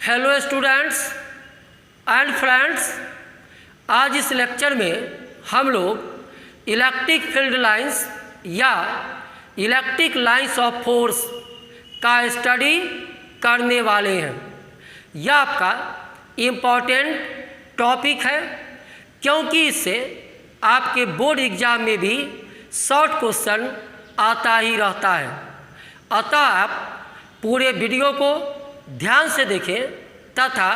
Hello students and friends, आज इस lecture में हम लोग इलेक्ट्रिक फील्ड लाइंस या इलेक्ट्रिक लाइंस ऑफ फोर्स का स्टडी करने वाले हैं। यह आपका इम्पॉर्टेंट टॉपिक है क्योंकि इससे आपके बोर्ड एग्ज़ाम में भी शॉर्ट क्वेश्चन आता ही रहता है। अतः आप पूरे वीडियो को ध्यान से देखें तथा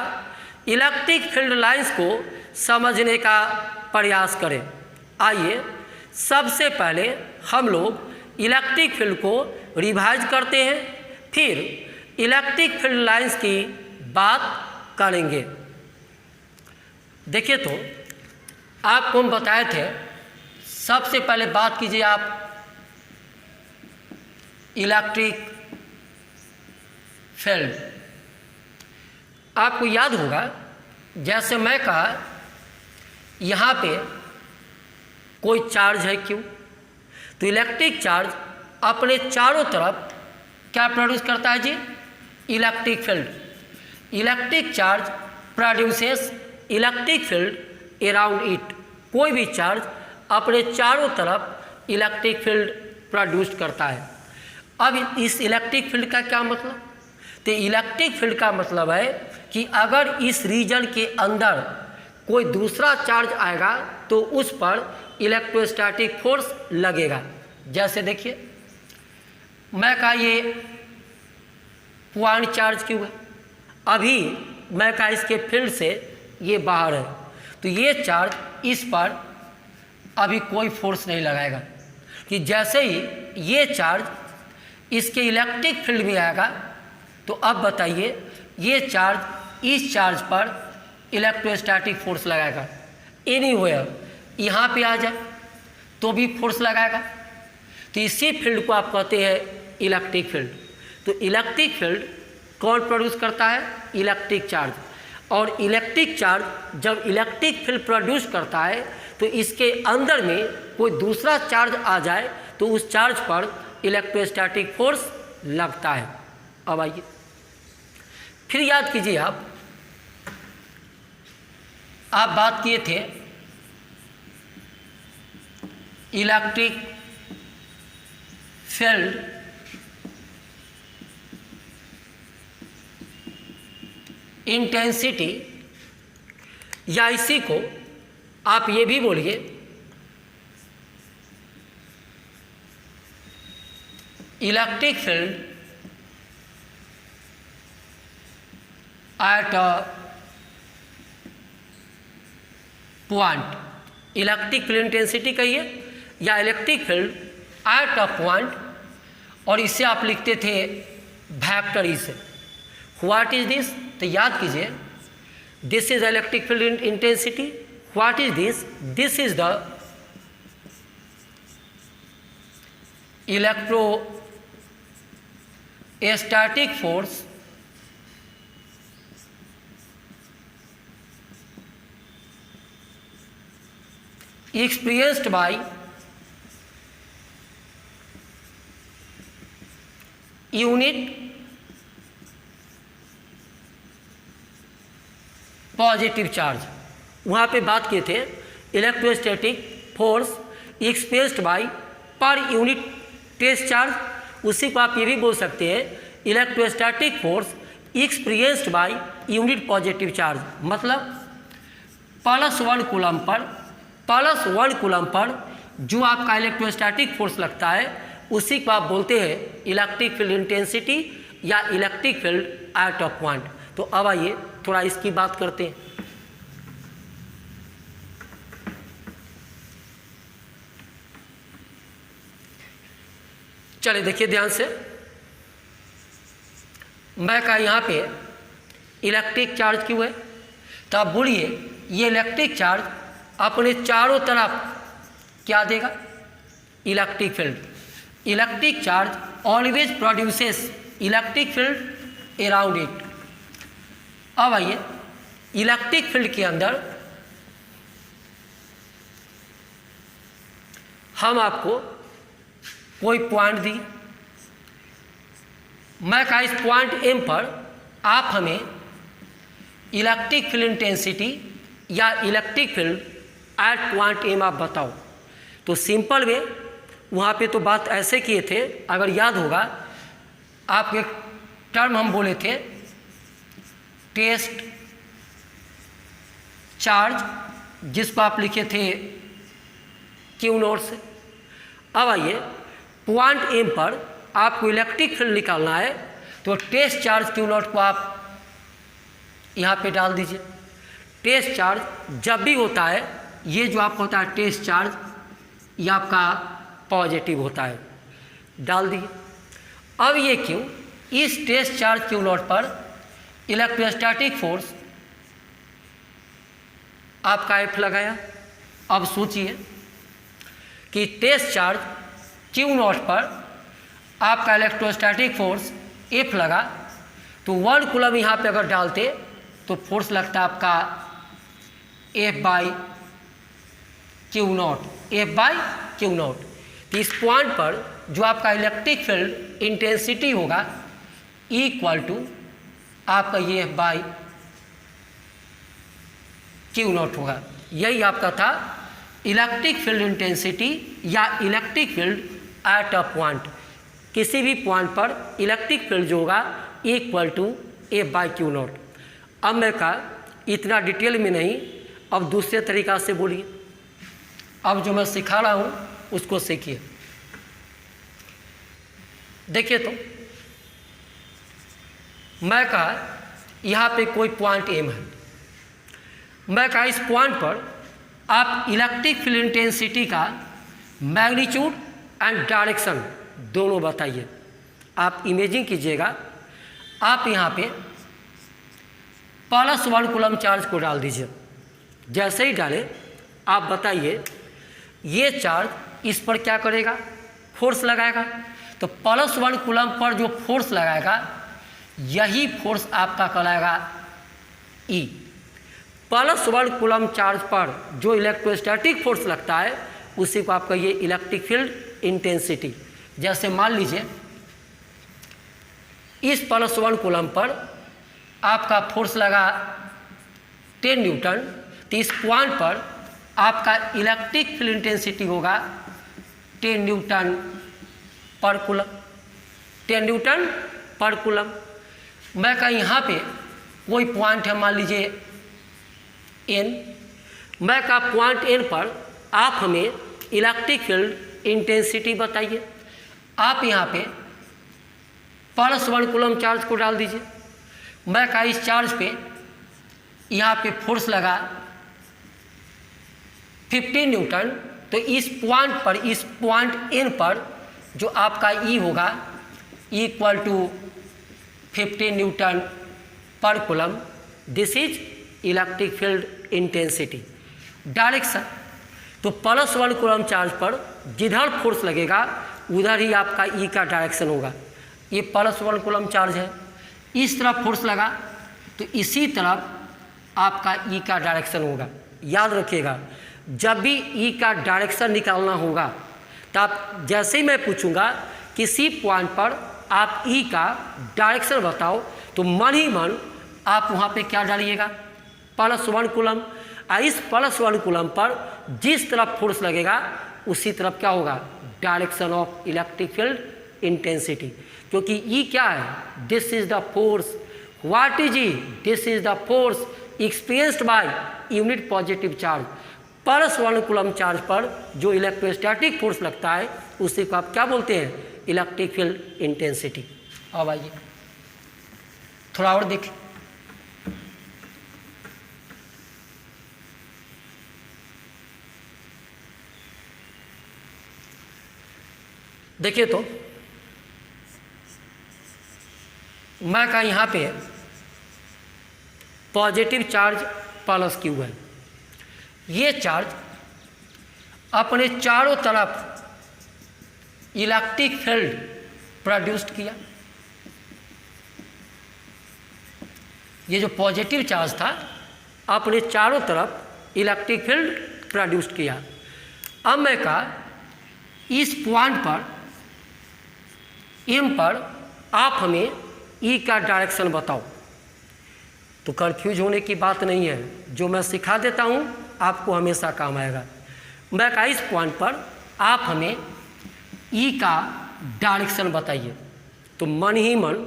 इलेक्ट्रिक फील्ड लाइंस को समझने का प्रयास करें। आइए सबसे पहले हम लोग इलेक्ट्रिक फील्ड को रिवाइज करते हैं, फिर इलेक्ट्रिक फील्ड लाइंस की बात करेंगे। देखिए, तो आपको हम बताए थे, सबसे पहले बात कीजिए आप इलेक्ट्रिक फील्ड। आपको याद होगा, जैसे मैं कहा यहाँ पे कोई चार्ज है क्यों, तो इलेक्ट्रिक चार्ज अपने चारों तरफ क्या प्रोड्यूस करता है जी, electric field. Electric charge produces electric field around it. कोई भी चार्ज अपने चारों तरफ इलेक्ट्रिक फील्ड प्रोड्यूस करता है। अब इस इलेक्ट्रिक फील्ड का क्या मतलब, तो इलेक्ट्रिक फील्ड का मतलब है कि अगर इस रीजन के अंदर कोई दूसरा चार्ज आएगा तो उस पर इलेक्ट्रोस्टैटिक फोर्स लगेगा। जैसे देखिए, मैं कहा ये पॉइंट चार्ज क्यों है, अभी मैं कहा इसके फील्ड से ये बाहर है, तो ये चार्ज इस पर अभी कोई फोर्स नहीं लगाएगा। कि जैसे ही ये चार्ज इसके इलेक्ट्रिक फील्ड में आएगा तो अब बताइए ये चार्ज इस चार्ज पर इलेक्ट्रोस्टैटिक फोर्स लगाएगा। एनीवेयर यहाँ पे आ जाए तो भी फोर्स लगाएगा, तो इसी फील्ड को आप कहते हैं इलेक्ट्रिक फील्ड। तो इलेक्ट्रिक फील्ड कौन प्रोड्यूस करता है, इलेक्ट्रिक चार्ज। और इलेक्ट्रिक चार्ज जब इलेक्ट्रिक फील्ड प्रोड्यूस करता है तो इसके अंदर में कोई दूसरा चार्ज आ जाए तो उस चार्ज पर इलेक्ट्रोस्टैटिक फोर्स लगता है। अब आइए फिर याद कीजिए, आप बात किए थे इलेक्ट्रिक फील्ड इंटेंसिटी, या इसी को आप ये भी बोलिए electric field at a point. Electric field intensity कहिए या electric field at a point, और इसे आप लिखते थे वेक्टर ई से। व्हाट इज दिस, तो याद कीजिए, this is electric field intensity. What is this, this is the electrostatic force experienced by unit positive charge. वहाँ पे बात किए थे electrostatic force expressed by per unit test charge. उसी को आप ये भी बोल सकते हैं electrostatic force experienced by unit positive charge. मतलब +1 कूलम पर जो आपका इलेक्ट्रोस्टैटिक फोर्स लगता है उसी को आप बोलते हैं इलेक्ट्रिक फील्ड इंटेंसिटी या electric field at a point. तो अब आइए थोड़ा इसकी बात करते हैं। चलिए देखिए ध्यान से, मैं कहा यहाँ पे इलेक्ट्रिक चार्ज क्यों है, तो आप बोलिए ये इलेक्ट्रिक चार्ज अपने चारों तरफ क्या देगा, electric field. Electric charge always produces electric field around it. अब आइए इलेक्ट्रिक फील्ड के अंदर हम आपको कोई पॉइंट दी, मैं कहा इस पॉइंट एम पर आप हमें इलेक्ट्रिक फील्ड इंटेंसिटी या electric field at point M आप बताओ। तो सिंपल वे वहाँ पे तो बात ऐसे किए थे, अगर याद होगा आप एक टर्म हम बोले थे टेस्ट चार्ज, जिसको आप लिखे थे क्यू नॉट से। अब आइए पॉइंट एम पर आपको इलेक्ट्रिक फील्ड निकालना है, तो टेस्ट चार्ज क्यू नॉट को आप यहाँ पे डाल दीजिए। टेस्ट चार्ज जब भी होता है, ये जो आपका होता है टेस्ट चार्ज, ये आपका पॉजिटिव होता है, डाल दिए। अब ये क्यों, इस टेस्ट चार्ज क्यू नॉट पर इलेक्ट्रोस्टैटिक फोर्स आपका एफ लगाया। अब सोचिए कि टेस्ट चार्ज क्यू नॉट पर आपका इलेक्ट्रोस्टैटिक फोर्स एफ लगा, तो 1 कूलम यहाँ पे अगर डालते तो फोर्स लगता है आपका F by q not, F by q not. तो इस पॉइंट पर जो आपका इलेक्ट्रिक फील्ड इंटेंसिटी होगा इक्वल टू आपका ये एफ बाई क्यू नॉट होगा। यही आपका था इलेक्ट्रिक फील्ड इंटेंसिटी या electric field at a point. किसी भी पॉइंट पर इलेक्ट्रिक फील्ड जो होगा equal to F by q nought. अब मैं कहा इतना डिटेल में नहीं, अब दूसरे तरीका से बोलिए। अब जो मैं सिखा रहा हूँ उसको सीखिए। देखिए तो मैं कहा यहाँ पे कोई पॉइंट एम है, मैं कहा इस पॉइंट पर आप इलेक्ट्रिक फील्ड इंटेंसिटी का मैग्नीट्यूड एंड डायरेक्शन दोनों बताइए। आप इमेजिंग कीजिएगा, आप यहाँ पे +1 कूलम चार्ज को डाल दीजिए। जैसे ही डालें आप बताइए ये चार्ज इस पर क्या करेगा, फोर्स लगाएगा। तो +1 कूलम पर जो फोर्स लगाएगा यही फोर्स आपका कहलाएगा ई। +1 कूलम चार्ज पर जो इलेक्ट्रोस्टैटिक फोर्स लगता है उसी को आपका ये इलेक्ट्रिक फील्ड इंटेंसिटी। जैसे मान लीजिए इस +1 कूलम पर आपका फोर्स लगा 10 न्यूटन, तो इस पॉइंट पर आपका इलेक्ट्रिक फील्ड इंटेंसिटी होगा 10 न्यूटन पर कूलम, 10 न्यूटन पर कूलम। मैं कहा यहाँ पे कोई पॉइंट है, मान लीजिए एन, मैं कहा पॉइंट एन पर आप हमें इलेक्ट्रिक फील्ड इंटेंसिटी बताइए। आप यहाँ पे +1 कूलम चार्ज को डाल दीजिए। मैं कहा इस चार्ज पे यहाँ पे फोर्स लगा 15 न्यूटन, तो इस पॉइंट पर, इस पॉइंट एन पर जो आपका ई होगा इक्वल टू 15 न्यूटन पर coulomb. This is electric field intensity. Direction, तो +1 कूलम चार्ज पर जिधर फोर्स लगेगा उधर ही आपका ई का डायरेक्शन होगा। ये +1 कूलम चार्ज है, इस तरफ फोर्स लगा तो इसी तरफ आपका ई का डायरेक्शन होगा। याद रखिएगा, जब भी ई का डायरेक्शन निकालना होगा तो आप जैसे ही मैं पूछूंगा किसी पॉइंट पर आप ई का डायरेक्शन बताओ, तो मन ही मन आप वहाँ पे क्या डालिएगा, +1 कूलम। इस +1 कूलम पर जिस तरफ फोर्स लगेगा उसी तरफ क्या होगा, direction of electric field intensity. क्योंकि ई क्या है, this is the force. What is E, this is the force experienced by unit positive charge. +1 coulomb charge पर जो इलेक्ट्रोस्टैटिक फोर्स लगता है उसी को आप क्या बोलते हैं, इलेक्ट्रिक फील्ड इंटेंसिटी। अब आइए थोड़ा और देखें। देखिए तो मैं कहा यहाँ पे पॉजिटिव चार्ज +Q है। ये चार्ज अपने चारों तरफ इलेक्ट्रिक फील्ड प्रोड्यूस्ड किया। ये जो पॉजिटिव चार्ज था अपने चारों तरफ इलेक्ट्रिक फील्ड प्रोड्यूस्ड किया। अब मैं कहा इस पॉइंट पर एम पर आप हमें ई का डायरेक्शन बताओ। तो कन्फ्यूज होने की बात नहीं है, जो मैं सिखा देता हूँ आपको हमेशा काम आएगा। मैं कहा इस पॉइंट पर आप हमें ई का डायरेक्शन बताइए। तो मन ही मन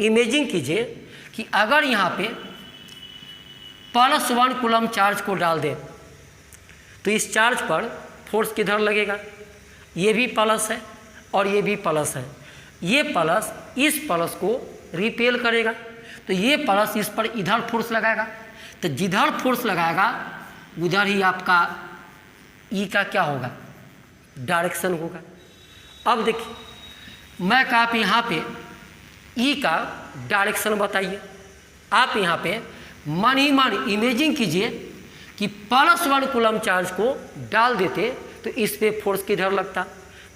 इमेजिन कीजिए कि अगर यहाँ पे +1 कूलम चार्ज को डाल दें तो इस चार्ज पर फोर्स किधर लगेगा? ये भी प्लस है और ये भी प्लस है। ये प्लस इस प्लस को रिपेल करेगा, तो ये प्लस इस पर इधर फोर्स लगाएगा, तो जिधर फोर्स लगाएगा उधर ही आपका ई का क्या होगा? डायरेक्शन होगा। अब देखिए मैं कहा आप यहाँ पे ई का डायरेक्शन बताइए। आप यहाँ पे मन ही मन इमेजिन कीजिए कि +1 कूलम चार्ज को डाल देते तो इस पे फोर्स किधर लगता?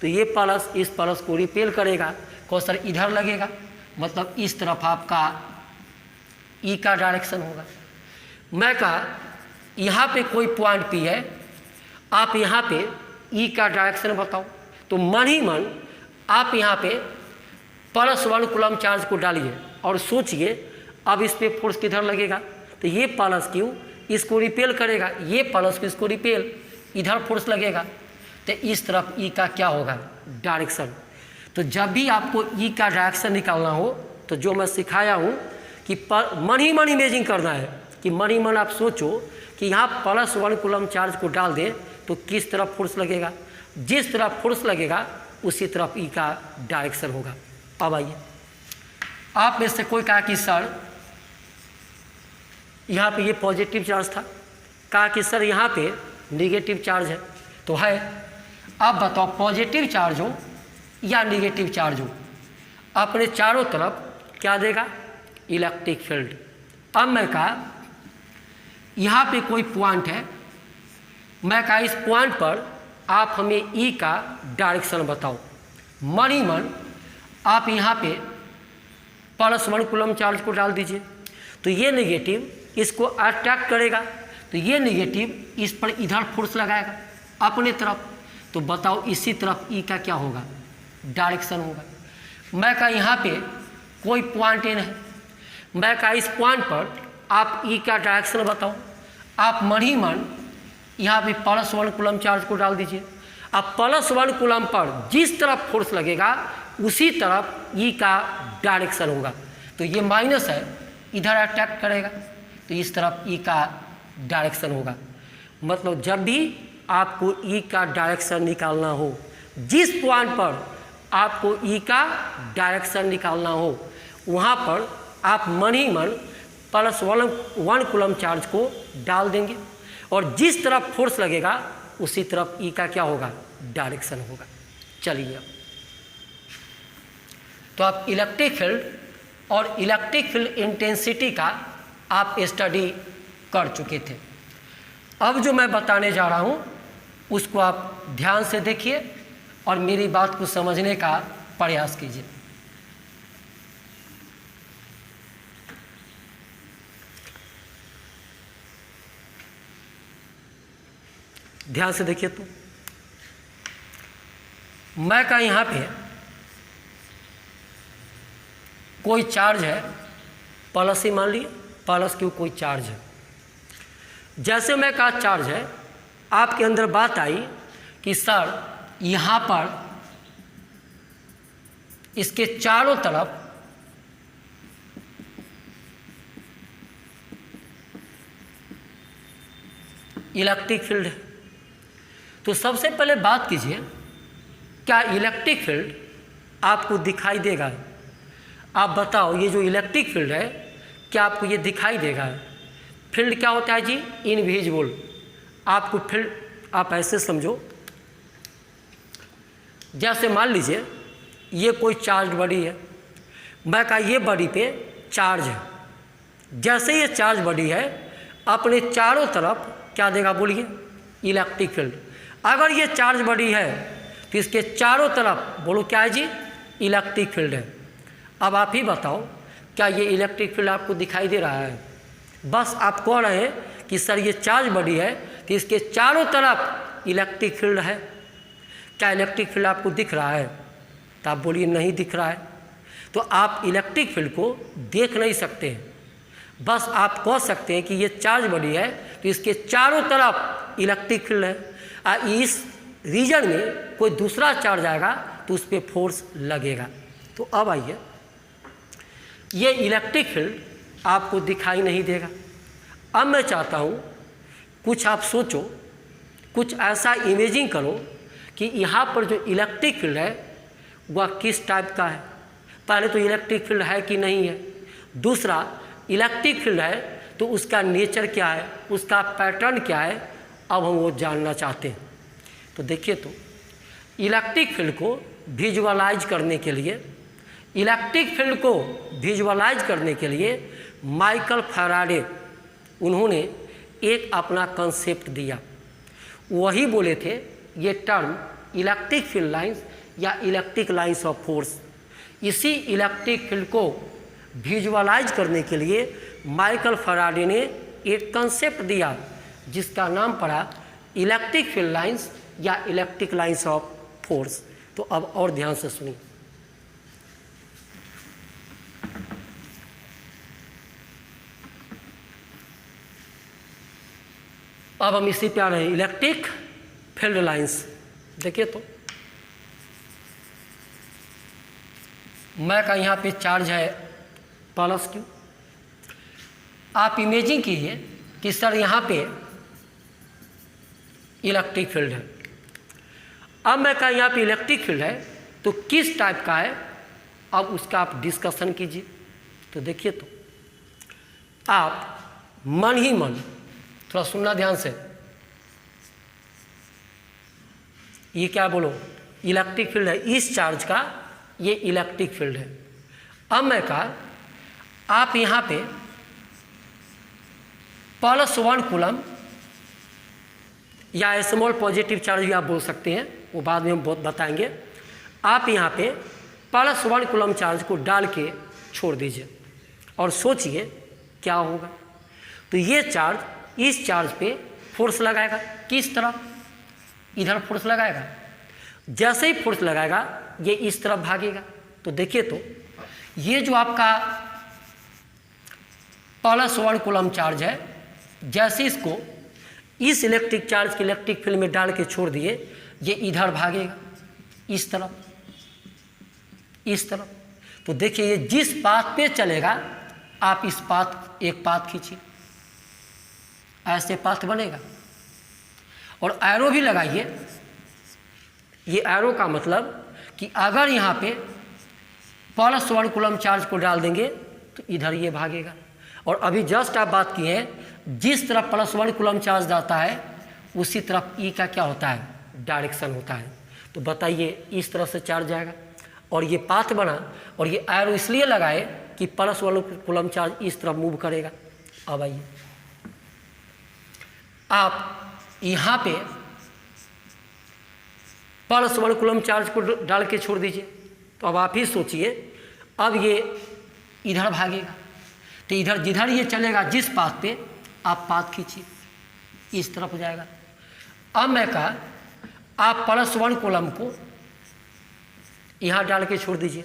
तो ये प्लस इस प्लस को रिपेल करेगा, कौशल इधर लगेगा, मतलब इस तरफ आपका ई का डायरेक्शन होगा। मैं कहा यहाँ पे कोई पॉइंट पी है, आप यहाँ पे ई का डायरेक्शन बताओ। तो मन ही मन आप यहाँ पे +1 कूलम चार्ज को डालिए और सोचिए अब इस पे फोर्स किधर लगेगा? तो ये प्लस क्यू इसको रिपेल करेगा, ये प्लस क्यू इसको रिपेल, इधर फोर्स लगेगा, तो इस तरफ ई का क्या होगा? डायरेक्शन। तो जब भी आपको ई का डायरेक्शन निकालना हो तो जो मैं सिखाया हूँ कि मन ही मन इमेजिन करना है कि मन ही मन आप सोचो कि यहाँ +1 कूलम चार्ज को डाल दें तो किस तरफ फोर्स लगेगा? जिस तरफ फोर्स लगेगा उसी तरफ ई का डायरेक्शन होगा। अब आइए, आप में से कोई कहा कि सर यहाँ पे ये पॉजिटिव चार्ज था, कहा कि सर यहाँ पे नेगेटिव चार्ज है, तो है। अब बताओ पॉजिटिव चार्ज हो या नेगेटिव चार्ज हो, अपने चारों तरफ क्या देगा? Electric field. अब मैं कहा यहाँ पे कोई पॉइंट है, मैं कहा इस पॉइंट पर आप हमें ई का डायरेक्शन बताओ। मन ही मन आप यहाँ पे +1 कूलम चार्ज को डाल दीजिए, तो ये नेगेटिव इसको अट्रैक्ट करेगा, तो ये नेगेटिव इस पर इधर फोर्स लगाएगा अपने तरफ, तो बताओ इसी तरफ ई का क्या होगा? डायरेक्शन होगा। मैं कहा यहाँ पे कोई पॉइंट इन है, मैं कहा इस पॉइंट पर आप ई का डायरेक्शन बताओ। आप मन ही मन यहाँ पे +1 कूलम चार्ज को डाल दीजिए। अब +1 कूलम पर जिस तरफ फोर्स लगेगा उसी तरफ ई का डायरेक्शन होगा, तो ये माइनस है, इधर अट्रैक्ट करेगा, तो इस तरफ ई का डायरेक्शन होगा। मतलब जब भी आपको ई का डायरेक्शन निकालना हो, जिस पॉइंट पर आपको ई का डायरेक्शन निकालना हो वहाँ पर आप मन ही मन +1 कूलम चार्ज को डाल देंगे और जिस तरफ फोर्स लगेगा उसी तरफ ई का क्या होगा? डायरेक्शन होगा। चलिए, तो आप इलेक्ट्रिक फील्ड और इलेक्ट्रिक फील्ड इंटेंसिटी का आप स्टडी कर चुके थे। अब जो मैं बताने जा रहा हूँ उसको आप ध्यान से देखिए और मेरी बात को समझने का प्रयास कीजिए। ध्यान से देखिए। तो मैं कहा यहाँ पे कोई चार्ज है, प्लस ही मान लिए, प्लस क्यू कोई चार्ज है। जैसे मैं कहा चार्ज है, आपके अंदर बात आई कि सर यहाँ पर इसके चारों तरफ इलेक्ट्रिक फील्ड है। तो सबसे पहले बात कीजिए, क्या इलेक्ट्रिक फील्ड आपको दिखाई देगा? आप बताओ, ये जो इलेक्ट्रिक फील्ड है क्या आपको ये दिखाई देगा? फील्ड क्या होता है जी? इनविजिबल। आपको फील्ड आप ऐसे समझो, जैसे मान लीजिए ये कोई चार्ज बॉडी है, मैं कहा ये बॉडी पे चार्ज है। जैसे ये चार्ज बॉडी है अपने चारों तरफ क्या देगा बोलिए? Electric field. अगर ये चार्ज बॉडी है तो इसके चारों तरफ बोलो क्या है जी? इलेक्ट्रिक फील्ड है। अब आप ही बताओ, क्या ये इलेक्ट्रिक फील्ड आपको दिखाई दे रहा है? बस आप कह रहे हैं कि सर ये चार्ज बॉडी है तो इसके चारों तरफ इलेक्ट्रिक फील्ड है। क्या इलेक्ट्रिक फील्ड आपको दिख रहा है? तो आप बोलिए नहीं दिख रहा है। तो आप इलेक्ट्रिक फील्ड को देख नहीं सकते हैं। बस आप कह सकते हैं कि ये चार्ज बॉडी है तो इसके चारों तरफ इलेक्ट्रिक फील्ड है। इस रीजन में कोई दूसरा चार्ज आएगा तो उस पर फोर्स लगेगा। तो अब आइए, ये इलेक्ट्रिक फील्ड आपको दिखाई नहीं देगा। अब मैं चाहता हूँ कुछ आप सोचो, कुछ ऐसा इमेजिंग करो कि यहाँ पर जो इलेक्ट्रिक फील्ड है वह किस टाइप का है। पहले तो इलेक्ट्रिक फील्ड है कि नहीं है, दूसरा इलेक्ट्रिक फील्ड है तो उसका नेचर क्या है, उसका पैटर्न क्या है, अब हम वो जानना चाहते हैं। तो देखिए, तो इलेक्ट्रिक फील्ड को विजुअलाइज करने के लिए, माइकल फैराडे उन्होंने एक अपना कंसेप्ट दिया। वही बोले थे ये टर्म इलेक्ट्रिक फील्ड लाइंस या इलेक्ट्रिक लाइंस ऑफ फोर्स। इसी इलेक्ट्रिक फील्ड को विजुअलाइज करने के लिए माइकल फैराडे ने एक कंसेप्ट दिया जिसका नाम पड़ा इलेक्ट्रिक फील्ड लाइंस या इलेक्ट्रिक लाइंस ऑफ फोर्स। तो अब और ध्यान से सुनिए। अब हम इसी पे आ रहे हैं, इलेक्ट्रिक फील्ड लाइंस। देखिए, तो मैं का यहाँ पे चार्ज है प्लस क्यू। आप इमेजिन कीजिए कि सर यहाँ पे इलेक्ट्रिक फील्ड है। अब मैं का यहाँ पे इलेक्ट्रिक फील्ड है तो किस टाइप का है, अब उसका आप डिस्कशन कीजिए। तो देखिए, तो आप मन ही मन थोड़ा सुनना ध्यान से, ये क्या बोलो, इलेक्ट्रिक फील्ड है इस चार्ज का, ये इलेक्ट्रिक फील्ड है। अब मैं कहा आप यहाँ पे +1 कूलम या स्मॉल पॉजिटिव चार्ज भी आप बोल सकते हैं, वो बाद में हम बहुत बताएंगे। आप यहाँ पे +1 कूलम चार्ज को डाल के छोड़ दीजिए और सोचिए क्या होगा। तो ये चार्ज इस चार्ज पे फोर्स लगाएगा, किस तरफ, इधर फोर्स लगाएगा। जैसे ही फोर्स लगाएगा ये इस तरफ भागेगा। तो देखिए, तो ये जो आपका +1 कूलम चार्ज है, जैसे इसको इस इलेक्ट्रिक चार्ज के इलेक्ट्रिक फील्ड में डाल के छोड़ दिए, ये इधर भागेगा, इस तरफ, इस तरफ। तो देखिए, ये जिस पाथ पे चलेगा आप इस पाथ, एक पाथ खींचिए, ऐसे पाथ बनेगा और एरो भी लगाइए। ये एरो का मतलब कि अगर यहाँ पे +1 कूलम चार्ज को डाल देंगे तो इधर ये भागेगा। और अभी जस्ट आप बात की है, जिस तरफ +1 कूलम चार्ज जाता है उसी तरफ ई का क्या होता है, डायरेक्शन होता है। तो बताइए, इस तरफ से चार्ज जाएगा और ये पाथ बना, और ये एरो इसलिए लगाए कि +1 कूलम चार्ज इस तरफ मूव करेगा। अब आइए, आप यहाँ पे +1 कूलम चार्ज को डाल के छोड़ दीजिए। तो अब आप ही सोचिए, अब ये इधर भागेगा, तो इधर जिधर ये चलेगा जिस पाथ पे, आप पाथ खींचिए, इस तरफ हो जाएगा। अब मैं कहा आप +1 कूलम को यहाँ डाल के छोड़ दीजिए,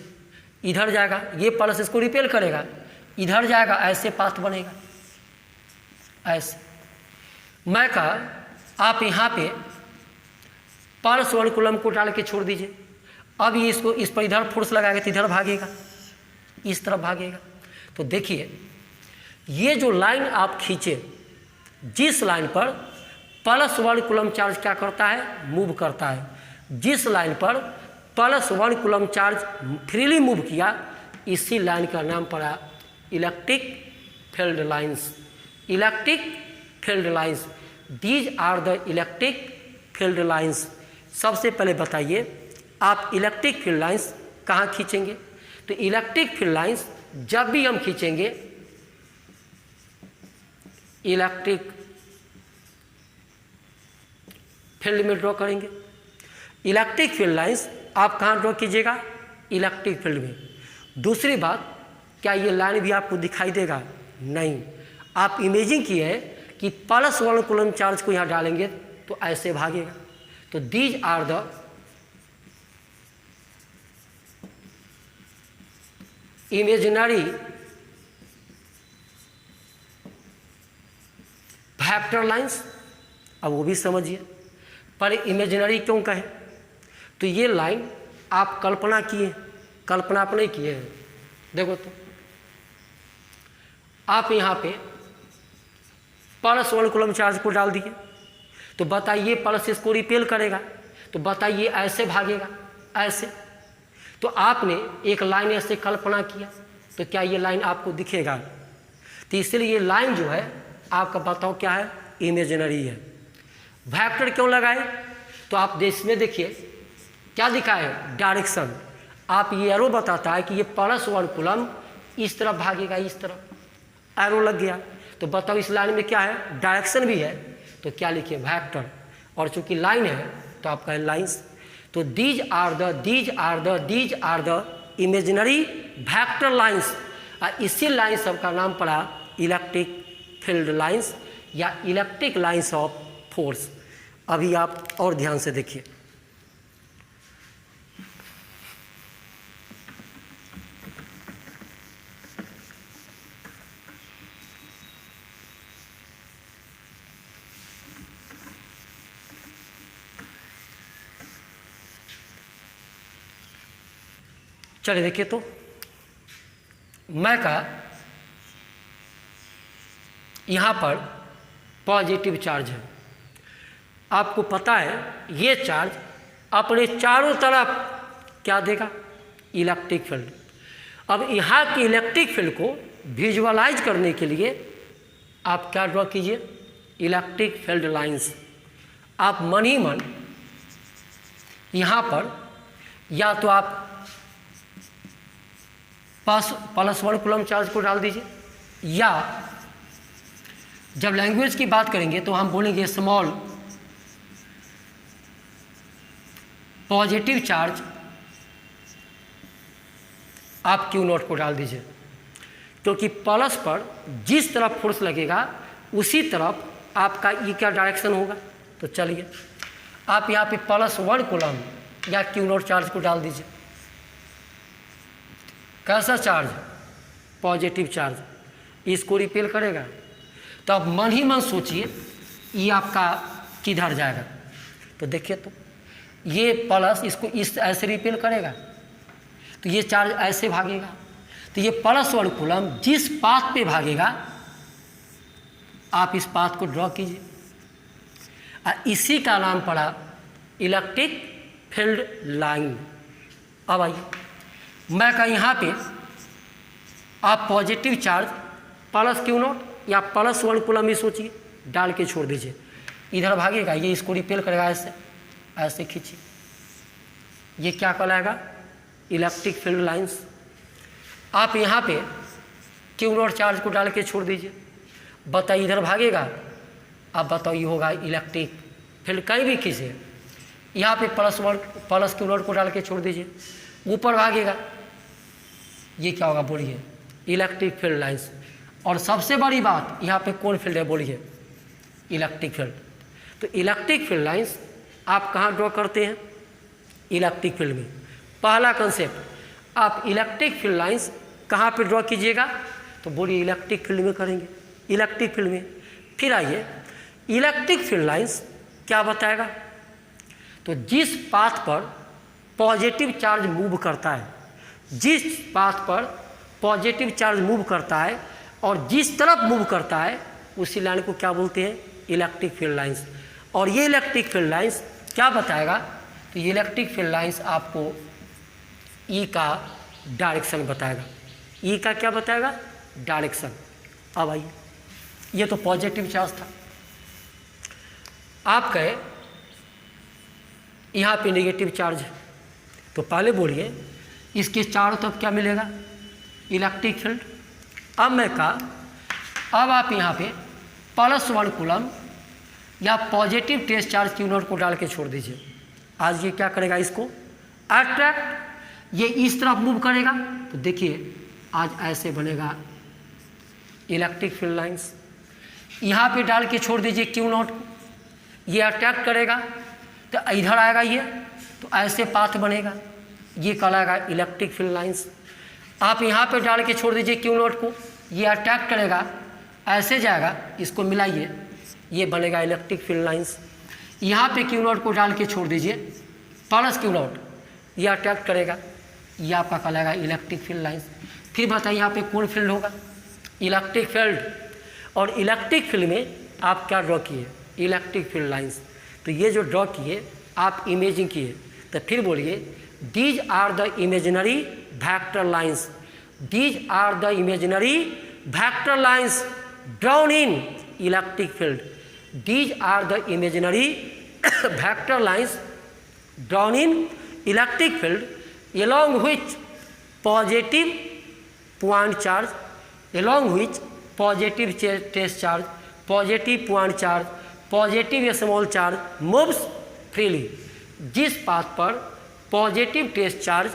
इधर जाएगा, ये प्लस इसको रिपेल करेगा, इधर जाएगा, ऐसे पाथ बनेगा, ऐसे। मैं कहा आप यहाँ पे +1 कूलम को डाल के छोड़ दीजिए। अब ये इसको इस पर इधर फोर्स लगाएगा तो इधर भागेगा, इस तरफ भागेगा। तो देखिए, ये जो लाइन आप खींचे, जिस लाइन पर +1 कूलम चार्ज क्या करता है, मूव करता है, जिस लाइन पर +1 कूलम चार्ज फ्रीली मूव किया, इसी लाइन का नाम पड़ा electric field lines. Electric field lines, these are the electric field lines. सबसे पहले बताइए, आप इलेक्ट्रिक फील्ड लाइंस कहाँ खींचेंगे? तो इलेक्ट्रिक फील्ड लाइंस जब भी हम खींचेंगे, इलेक्ट्रिक फील्ड में ड्रॉ करेंगे। इलेक्ट्रिक फील्ड लाइंस आप कहाँ ड्रॉ कीजिएगा? इलेक्ट्रिक फील्ड में। दूसरी बात, क्या ये लाइन भी आपको दिखाई देगा? नहीं। आप इमेजिन किए हैं कि +1 कूलम चार्ज को यहाँ डालेंगे तो ऐसे भागेगा। तो these are the vector lines, अब वो भी समझिए, पर इमेजिनरी क्यों कहे? तो ये लाइन आप कल्पना किए, कल्पना आप नहीं किए हैं। देखो तो आप यहाँ पे +1 कूलम चार्ज को डाल दिए, तो बताइए पल्स इसको रिपेल करेगा, तो बताइए ऐसे भागेगा, ऐसे। तो आपने एक लाइन ऐसे कल्पना किया, तो क्या ये लाइन आपको दिखेगा? तो इसलिए ये लाइन जो है आपका बताओ क्या है? इमेजिनरी है। वेक्टर क्यों लगाए? तो आप इसमें देखिए क्या दिखा है? डायरेक्शन। आप ये एरो बताता है कि ये +1 कूलम इस तरफ भागेगा, इस तरफ एरो लग गया, तो बताओ इस लाइन में क्या है? डायरेक्शन भी है, तो क्या लिखिए? वेक्टर। और चूंकि लाइन है तो आपका है लाइंस। तो these are the imaginary vector lines. इसी लाइन सबका नाम पड़ा इलेक्ट्रिक फील्ड लाइंस या इलेक्ट्रिक लाइंस ऑफ फोर्स। अभी आप और ध्यान से देखिए, चलिए देखिए। तो मैं का यहाँ पर पॉजिटिव चार्ज है, आपको पता है ये चार्ज अपने चारों तरफ क्या देगा? Electric field. अब यहाँ की इलेक्ट्रिक फील्ड को विजुअलाइज करने के लिए आप क्या ड्रॉ कीजिए? Electric field lines. आप मन ही मन यहाँ पर या तो आप +1 कूलम चार्ज को डाल दीजिए, या जब लैंग्वेज की बात करेंगे तो हम बोलेंगे स्मॉल पॉजिटिव चार्ज आप Q0 को डाल दीजिए, क्योंकि प्लस पर जिस तरफ फोर्स लगेगा उसी तरफ आपका ई का डायरेक्शन होगा। तो चलिए आप यहाँ पे +1 कूलम या Q0 चार्ज को डाल दीजिए। कैसा चार्ज? Positive charge. इसको रिपेल करेगा, तो आप मन ही मन सोचिए ये आपका किधर जाएगा? तो देखिए, तो ये प्लस इसको इस ऐसे रिपेल करेगा, तो ये चार्ज ऐसे भागेगा। तो ये +1 कूलम जिस पाथ पे भागेगा आप इस पाथ को ड्रॉ कीजिए, और इसी का नाम पड़ा इलेक्ट्रिक फील्ड लाइन। अब आइए, मैं का यहाँ पे आप पॉजिटिव चार्ज +Q0 या +1 कूलम ही सोचिए, डाल के छोड़ दीजिए, इधर भागेगा, ये इसको रिपेल करेगा, ऐसे ऐसे खींचिए, ये क्या कहलाएगा? Electric field lines. आप यहाँ पे Q0 चार्ज को डाल के छोड़ दीजिए, बताइए इधर भागेगा, अब बताओ ये होगा इलेक्ट्रिक फील्ड। कहीं भी खींचिए, यहाँ पे +Q0 को डाल के छोड़ दीजिए, ऊपर भागेगा, ये क्या होगा? बोलिए, इलेक्ट्रिक फील्ड लाइंस। और सबसे बड़ी बात यहाँ पे कौन फील्ड है? बोलिए, इलेक्ट्रिक फील्ड। तो इलेक्ट्रिक फील्ड लाइंस आप कहाँ ड्रॉ करते हैं? इलेक्ट्रिक फील्ड में। पहला कंसेप्ट, आप इलेक्ट्रिक फील्ड लाइंस कहाँ पे ड्रॉ कीजिएगा? तो बोलिए इलेक्ट्रिक फील्ड में करेंगे, इलेक्ट्रिक फील्ड में। फिर आइए, इलेक्ट्रिक फील्ड लाइंस क्या बताएगा? तो जिस पाथ पर पॉजिटिव चार्ज मूव करता है, जिस पाथ पर पॉजिटिव चार्ज मूव करता है और जिस तरफ मूव करता है उसी लाइन को क्या बोलते हैं? Electric field lines. और ये इलेक्ट्रिक फील्ड लाइंस क्या बताएगा? तो ये इलेक्ट्रिक फील्ड लाइंस आपको ई का डायरेक्शन बताएगा। ई का क्या बताएगा? डायरेक्शन। अब आइए, ये तो पॉजिटिव चार्ज था, आप कहे यहाँ पे नेगेटिव चार्ज है, तो पहले बोलिए इसके चारों तरफ क्या मिलेगा? Electric field. अब मैं कहा, अब आप यहाँ पे +1 कूलम या पॉजिटिव टेस्ट चार्ज Q0 को डाल के छोड़ दीजिए। आज ये क्या करेगा? इसको अट्रैक्ट, ये इस तरफ मूव करेगा, तो देखिए आज ऐसे बनेगा इलेक्ट्रिक फील्ड लाइंस। यहाँ पे डाल के छोड़ दीजिए Q0 को, ये अट्रैक्ट करेगा तो इधर आएगा ये, तो ऐसे पाथ बनेगा, ये कहलाएगा इलेक्ट्रिक फील्ड लाइंस। आप यहाँ पे डाल के छोड़ दीजिए Q0 को, ये अट्रैक्ट करेगा, ऐसे जाएगा, इसको मिलाइए, ये बनेगा इलेक्ट्रिक फील्ड लाइंस। यहाँ पे क्यू नॉट को डाल के छोड़ दीजिए, प्लस क्यू नॉट ये अट्रैक्ट करेगा, ये आपका कहलाएगा इलेक्ट्रिक फील्ड लाइंस। फिर बताइए यहाँ पे कौन फील्ड होगा? Electric field. और इलेक्ट्रिक फील्ड में आप क्या ड्रॉ किए? Electric field lines. तो ये जो ड्रॉ किए आप इमेजिंग किए, तो फिर बोलिए these are the imaginary vector lines, these are the imaginary vector lines drawn in electric field, these are the imaginary vector lines drawn in electric field along which positive point charge, along which positive test charge, positive point charge, positive small charge moves freely। जिस path पर positive test charge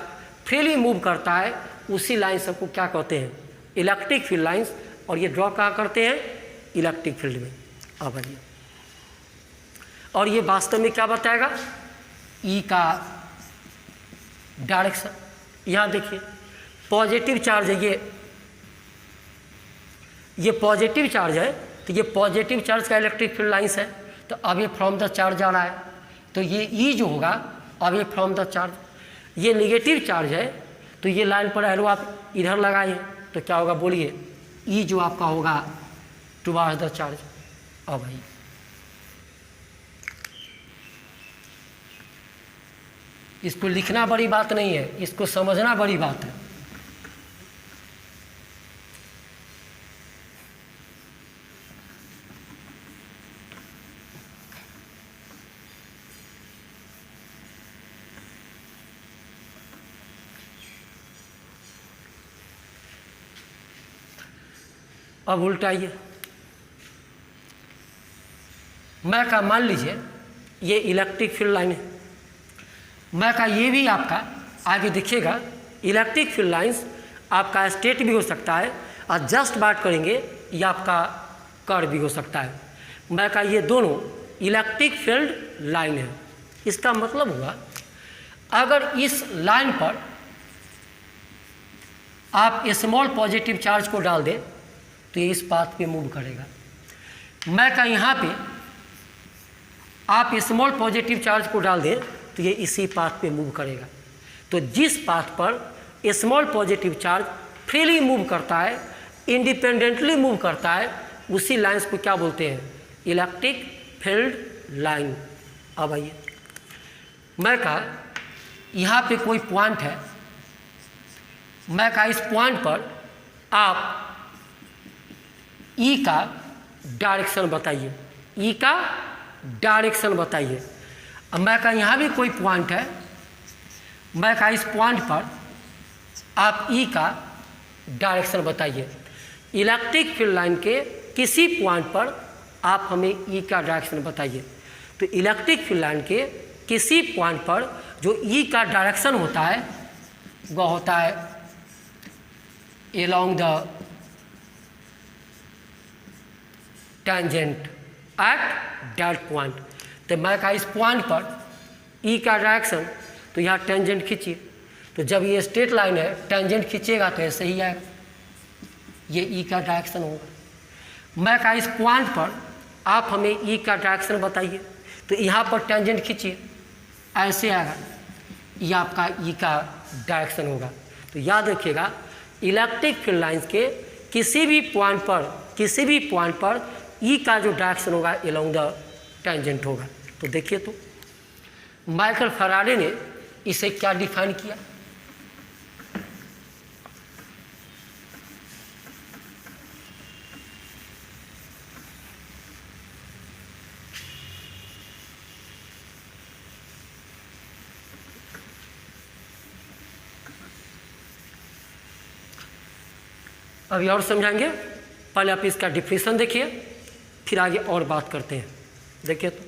freely move करता है उसी line सबको क्या कहते हैं? Electric field lines. और ये ड्रॉ कहाँ करते हैं? इलेक्ट्रिक फील्ड में। अब आइए, और ये वास्तव में क्या बताएगा? ई का डायरेक्शन। यहाँ देखिए पॉजिटिव चार्ज है, ये पॉजिटिव चार्ज है, तो ये पॉजिटिव चार्ज का इलेक्ट्रिक फील्ड लाइंस है। तो अब ये फ्रॉम द चार्ज आ रहा है, तो ये ई जो होगा अब ये फ्रॉम द चार्ज। ये नेगेटिव चार्ज है, तो ये लाइन पर एरो आप इधर लगाए, तो क्या होगा बोलिए? ई जो आपका होगा टुवार्ड्स द चार्ज। अब भाई इसको लिखना बड़ी बात नहीं है, इसको समझना बड़ी बात है। अब उल्टाइए, मैं का मान लीजिए ये इलेक्ट्रिक फील्ड लाइन है, मैं का ये भी आपका आगे दिखेगा इलेक्ट्रिक फील्ड लाइंस आपका स्ट्रेट भी हो सकता है और जस्ट बात करेंगे ये आपका कर्व भी हो सकता है। मैं का ये दोनों इलेक्ट्रिक फील्ड लाइन है। इसका मतलब हुआ अगर इस लाइन पर आप स्मॉल पॉजिटिव चार्ज को डाल दें तो ये इस पाथ पे मूव करेगा। मैं का यहाँ पे आप स्मॉल पॉजिटिव चार्ज को डाल दें तो ये इसी पाथ पे मूव करेगा। तो जिस पाथ पर small positive charge freely move करता है, इंडिपेंडेंटली मूव करता है, उसी लाइंस को क्या बोलते हैं? Electric field line. अब आइए, मैं कहा यहाँ पे कोई पॉइंट है, मैं कहा इस पॉइंट पर आप ई का डायरेक्शन बताइए, ई का डायरेक्शन बताइए। अब मैं कहा यहाँ भी कोई पॉइंट है, मैं कहा इस पॉइंट पर आप ई का डायरेक्शन बताइए। इलेक्ट्रिक फील्ड लाइन के किसी पॉइंट पर आप हमें ई का डायरेक्शन बताइए। तो इलेक्ट्रिक फील्ड लाइन के किसी पॉइंट पर जो ई का डायरेक्शन होता है वह होता है along the tangent at that point। तो मैं कहा इस पॉइंट पर ई का डायरेक्शन, तो यहाँ टेंजेंट खींचिए, तो जब ये स्ट्रेट लाइन है टेंजेंट खींचेगा तो ऐसे ही आएगा, ये ई का डायरेक्शन होगा। मैं कहा इस पॉइंट पर आप हमें ई का डायरेक्शन बताइए, तो यहाँ पर टेंजेंट खींचिए, ऐसे आएगा, ये आपका ई का डायरेक्शन होगा। तो याद रखिएगा इलेक्ट्रिक फील्ड लाइंस के किसी भी पॉइंट पर ई का जो डायरेक्शन होगा अलोंग द टेंजेंट होगा। तो देखिए, तो माइकल फैराडे ने इसे क्या डिफाइन किया? अभी और समझाएंगे, पहले आप इसका डिफिनेशन देखिए, फिर आगे और बात करते हैं। देखिए, तो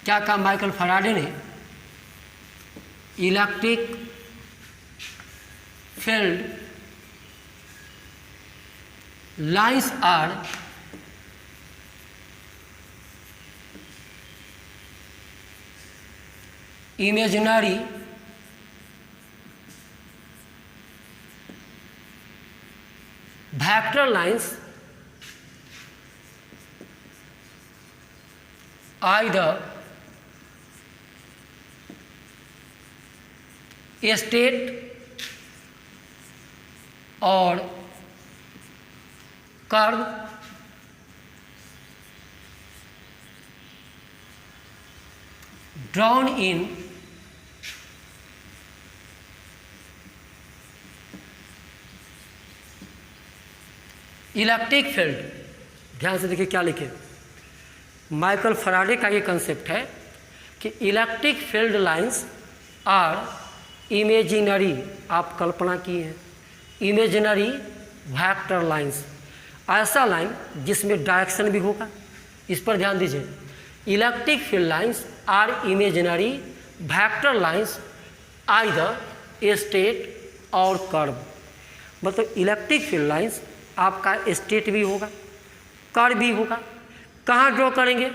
क्या कहा माइकल फैराडे ने? Electric field lines are imaginary vector lines either straight or curve drawn in electric field. ध्यान से देखिए क्या लिखे, माइकल फैराडे का ये कंसेप्ट है कि electric field lines are imaginary, आप कल्पना किए हैं, इमेजिनरी वेक्टर लाइंस, ऐसा लाइन जिसमें डायरेक्शन भी होगा। इस पर ध्यान दीजिए, electric field lines are imaginary vector lines either straight or curve. मतलब इलेक्ट्रिक फील्ड लाइंस आपका स्ट्रेट भी होगा, कर्व भी होगा। कहाँ ड्रॉ करेंगे,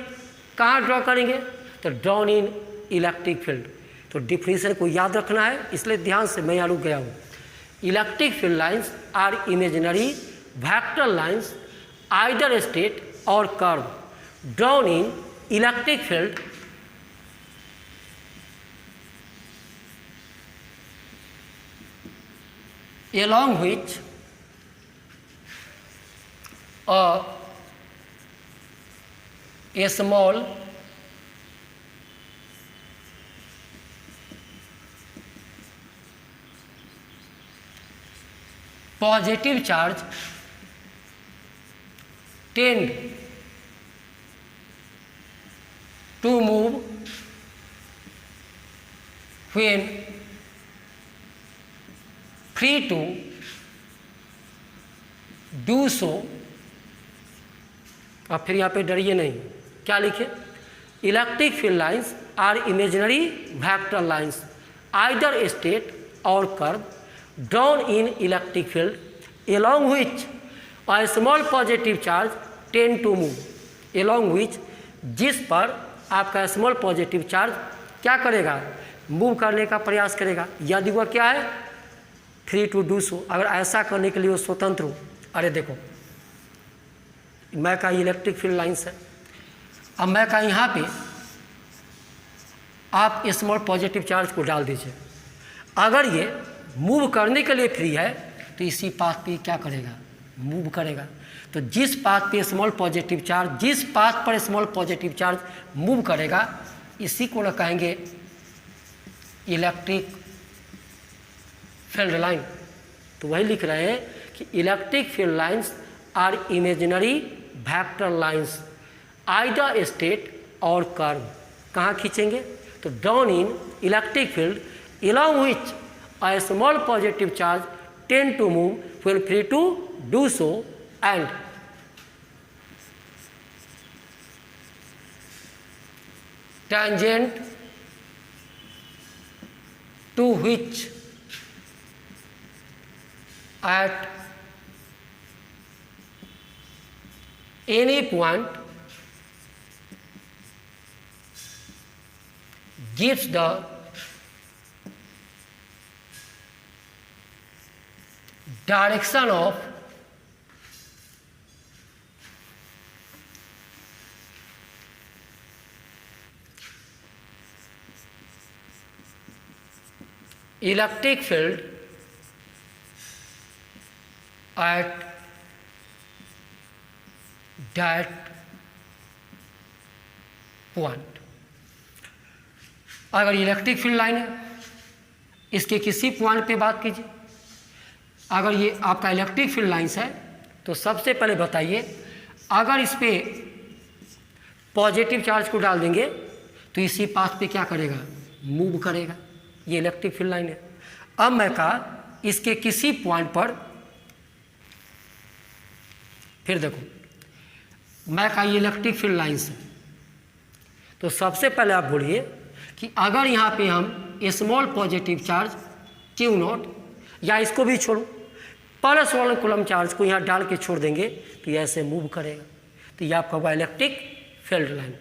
कहाँ ड्रॉ करेंगे, तो ड्रॉन इन इलेक्ट्रिक फील्ड। तो डिफिनेशन को याद रखना है, इसलिए ध्यान से मैं यहाँ रुक गया हूँ। Electric field lines are imaginary vector lines either straight or curve drawn in electric field along which a small positive charge tend to move when free to do so। अब फिर यहाँ पे डरिए नहीं, क्या लिखे, electric field lines are imaginary vector lines either straight or curve drawn in electric field along which a small positive charge tend to move, along which जिस पर आपका स्मॉल पॉजिटिव चार्ज क्या करेगा, मूव करने का प्रयास करेगा, यदि वह क्या है, फ्री टू डू सो, अगर ऐसा करने के लिए वो स्वतंत्र हो। अरे देखो, मैं का इलेक्ट्रिक फील्ड लाइंस है, अब मैं का यहाँ पे आप स्मॉल पॉजिटिव चार्ज को डाल दीजिए, अगर ये मूव करने के लिए फ्री है तो इसी पाथ पे क्या करेगा, मूव करेगा। तो जिस पाथ पे स्मॉल पॉजिटिव चार्ज, जिस पाथ पर स्मॉल पॉजिटिव चार्ज मूव करेगा, इसी को ना कहेंगे इलेक्ट्रिक फील्ड लाइन। तो वही लिख रहे हैं कि electric field lines are imaginary vector lines either straight or curve. कहाँ खींचेंगे, तो drawn in electric field along which a small positive charge tend to move when free to do so and tangent to which at any point gives the direction of electric field at that point। अगर electric field line है, इसके किसी point पे बात कीजिए। अगर ये आपका इलेक्ट्रिक फील्ड लाइंस है तो सबसे पहले बताइए, अगर इस पे पॉजिटिव चार्ज को डाल देंगे तो इसी पाथ पे क्या करेगा, मूव करेगा। ये इलेक्ट्रिक फील्ड लाइन है। अब मैं कहा इसके किसी पॉइंट पर, फिर देखो मैं कहा ये इलेक्ट्रिक फील्ड लाइंस है, तो सबसे पहले आप बोलिए कि अगर यहाँ पे हम small positive charge Q not, या इसको भी छोड़ो, प्लस 1 कूलम चार्ज को यहाँ डाल के छोड़ देंगे तो ये ऐसे मूव करेगा। तो ये आपका हुआ इलेक्ट्रिक फील्ड लाइन।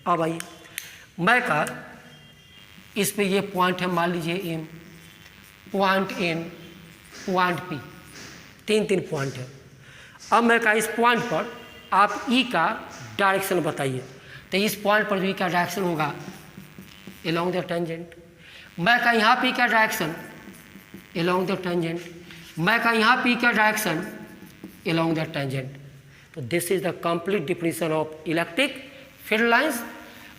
अब आइए, मैं कहा इस पे ये पॉइंट है, मान लीजिए M, point N, point P, 3 point है। अब मैं कहा इस पॉइंट पर आप ई का डायरेक्शन बताइए, तो इस पॉइंट पर ई का डायरेक्शन होगा along द टेंजेंट। मैं कहा यहाँ पे का डायरेक्शन along द टेंजेंट, मैं कहा यहाँ पे का डायरेक्शन along द टेंजेंट। तो this is the complete definition of electric field lines,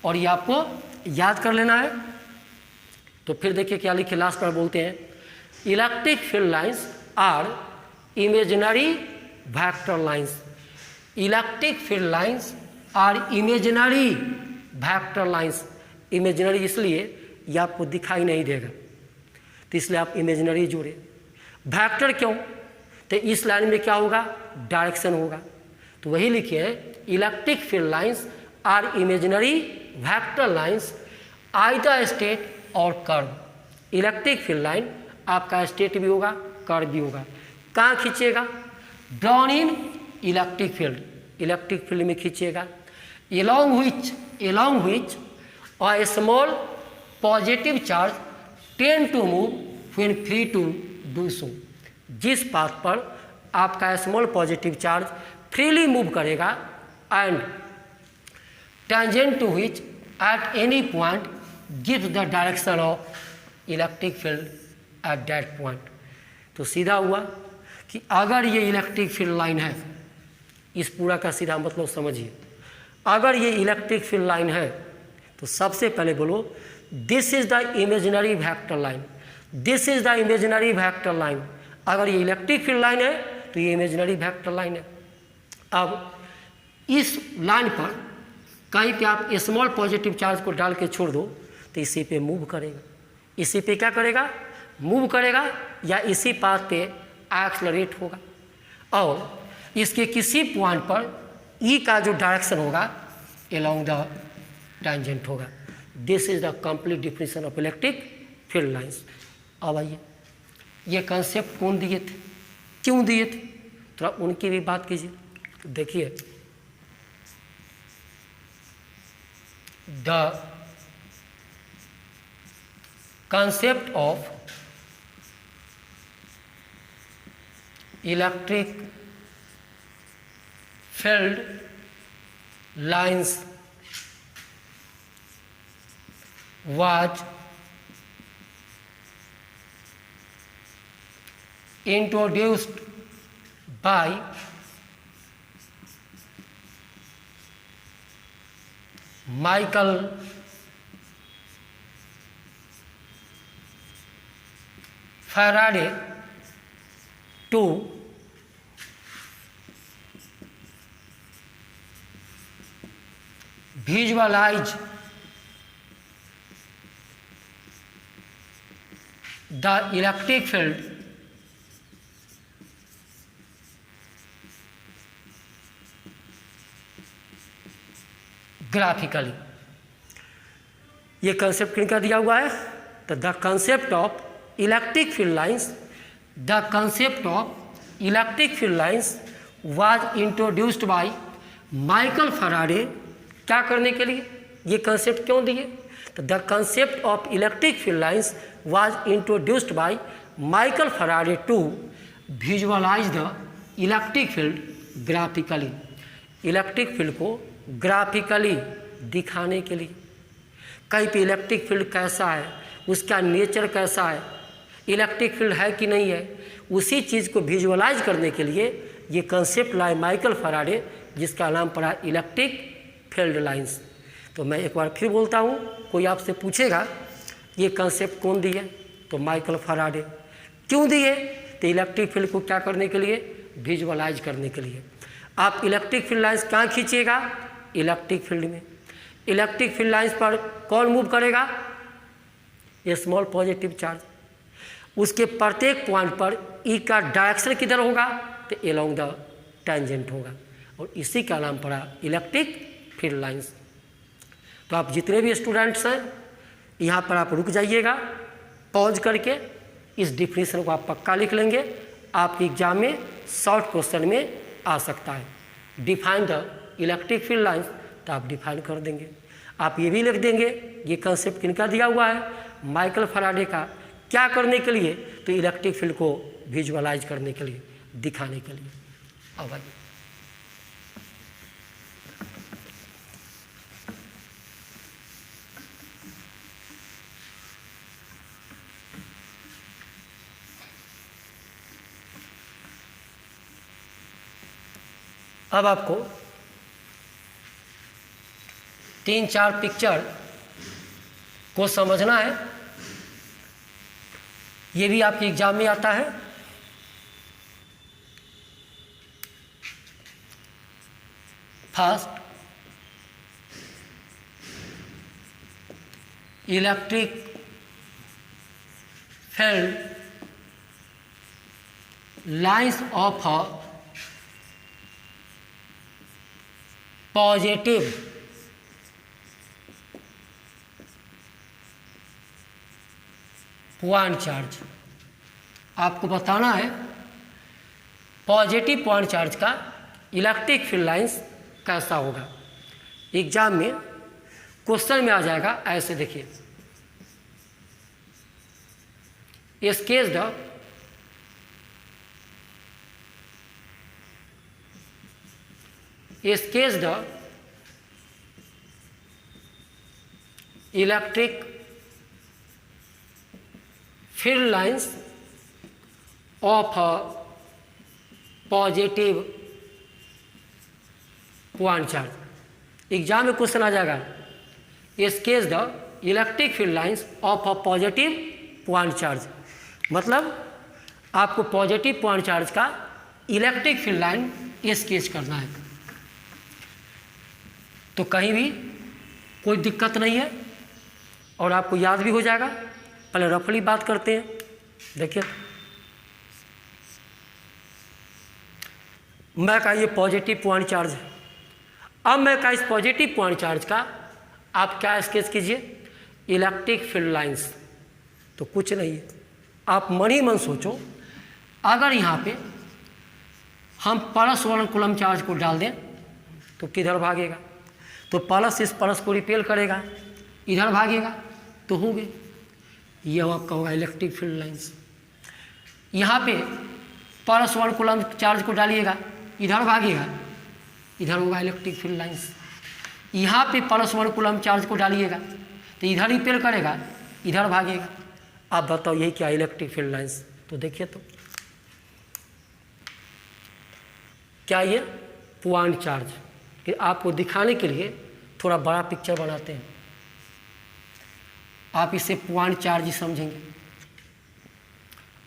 और ये आपको याद कर लेना है। तो फिर देखिए क्या लिखे लास्ट पर, बोलते हैं electric field lines are imaginary vector lines. Electric field lines are imaginary vector lines. Imaginary इसलिए ये आपको दिखाई नहीं देगा, तो इसलिए आप इमेजिनरी जोड़े। वेक्टर क्यों? तो इस लाइन में क्या होगा, डायरेक्शन होगा, तो वही लिखे हैं electric field lines are imaginary vector lines either straight or curve. Electric field line आपका स्टेट भी होगा, कर्व भी होगा। कहाँ खींचेगा? Drawn in electric field, electric field में खींचेगा। along which a small positive charge tend to move when free to do so। जिस पाथ पर आपका small positive charge freely move करेगा and tangent to which at any point gives the direction of electric field at that point. तो सीधा हुआ कि अगर ये इलेक्ट्रिक फील्ड लाइन है, इस पूरा का सीधा मतलब समझिए, अगर ये इलेक्ट्रिक फील्ड लाइन है तो सबसे पहले बोलो this is the imaginary vector line, this is the imaginary vector line. अगर ये इलेक्ट्रिक फील्ड लाइन है तो ये इमेजिनरी वेक्टर लाइन है। अब इस लाइन पर कहीं पे आप स्मॉल पॉजिटिव चार्ज को डाल के छोड़ दो तो इसी पे मूव करेगा, इसी पे क्या करेगा, मूव करेगा, या इसी पाथ पे एक्सलरेट होगा, और इसके किसी पॉइंट पर ई का जो डायरेक्शन होगा along द टेंजेंट होगा। This is the complete definition of electric field lines. अब आइए, ये कंसेप्ट कौन दिए थे, क्यों दिए थे, थोड़ा उनकी भी बात कीजिए। तो देखिए the concept of electric field lines was introduced by Michael Faraday to visualize the electric field graphically. ये कंसेप्ट किनका दिया हुआ है? तो the concept of electric field lines, the concept of electric field lines was introduced by Michael Faraday. क्या करने के लिए ये कंसेप्ट क्यों दिए? तो the concept of electric field lines was introduced by Michael Faraday to visualize the electric field graphically. Electric field को graphically दिखाने के लिए, कहीं पे इलेक्ट्रिक फील्ड कैसा है, उसका नेचर कैसा है, इलेक्ट्रिक फील्ड है कि नहीं है, उसी चीज़ को विजुअलाइज करने के लिए ये कंसेप्ट लाए माइकल फैराडे, जिसका नाम पड़ा इलेक्ट्रिक फील्ड लाइंस। तो मैं एक बार फिर बोलता हूँ, कोई आपसे पूछेगा ये कंसेप्ट कौन दिए, तो माइकल फैराडे। क्यों दिए? तो इलेक्ट्रिक फील्ड को क्या करने के लिए? विजुअलाइज करने के लिए। आप इलेक्ट्रिक फील्ड लाइंस कहाँ खींचिएगा? इलेक्ट्रिक फील्ड में। इलेक्ट्रिक फील्ड लाइंस पर कौन मूव करेगा? ये स्मॉल पॉजिटिव चार्ज। उसके प्रत्येक पॉइंट पर ई का डायरेक्शन किधर होगा? तो अलोंग द टेंजेंट होगा, और इसी का नाम पड़ा इलेक्ट्रिक फील्ड लाइंस। तो आप जितने भी स्टूडेंट्स हैं यहाँ पर आप रुक जाइएगा, पॉज करके इस डिफिनेशन को आप पक्का लिख लेंगे। आपके एग्जाम में शॉर्ट क्वेश्चन में आ सकता है। Define the electric field lines, तो आप डिफाइन कर देंगे। आप ये भी लिख देंगे ये कंसेप्ट किनका दिया हुआ है? माइकल फैराडे का। क्या करने के लिए? तो इलेक्ट्रिक फील्ड को विजुअलाइज करने के लिए, दिखाने के लिए। अब आइए, अब आपको 3-4 पिक्चर को समझना है। ये भी आपके एग्जाम में आता है। First, electric field lines of a positive point charge. आपको बताना है पॉजिटिव पॉइंट चार्ज का इलेक्ट्रिक फील्ड लाइंस कैसा होगा। एग्जाम में क्वेश्चन में आ जाएगा ऐसे, देखिए, sketch the electric field lines of a positive point charge. Exam में क्वेश्चन आ जाएगा sketch the electric field lines of a positive point charge, मतलब आपको पॉजिटिव पॉइंट चार्ज का इलेक्ट्रिक फील्ड लाइन स्केच करना है। तो कहीं भी कोई दिक्कत नहीं है और आपको याद भी हो जाएगा। पहले रफली बात करते हैं। देखिए, मैं का ये पॉजिटिव पॉइंट चार्ज है। अब मैं का इस पॉजिटिव पॉइंट चार्ज का आप क्या स्केच कीजिए, इलेक्ट्रिक फील्ड लाइंस। तो कुछ नहीं है, आप मन ही मन सोचो, अगर यहाँ पे हम +1 कूलम चार्ज को डाल दें तो किधर भागेगा, तो प्लस इस प्लस को रिपेल करेगा, इधर भागेगा तो हो गए। यह आपका होगा इलेक्ट्रिक फील्ड लाइंस। यहाँ पे +1 कूलम चार्ज को डालिएगा, इधर भागेगा, इधर होगा इलेक्ट्रिक फील्ड लाइंस। यहाँ पे +1 कूलम चार्ज को डालिएगा तो इधर रिपेल करेगा, इधर भागेगा। आप बताओ यही क्या इलेक्ट्रिक फील्ड लाइंस। तो देखिए, तो क्या ये पॉइंट चार्ज कि आपको दिखाने के लिए थोड़ा बड़ा पिक्चर बनाते हैं, आप इसे पॉइंट चार्ज ही समझेंगे।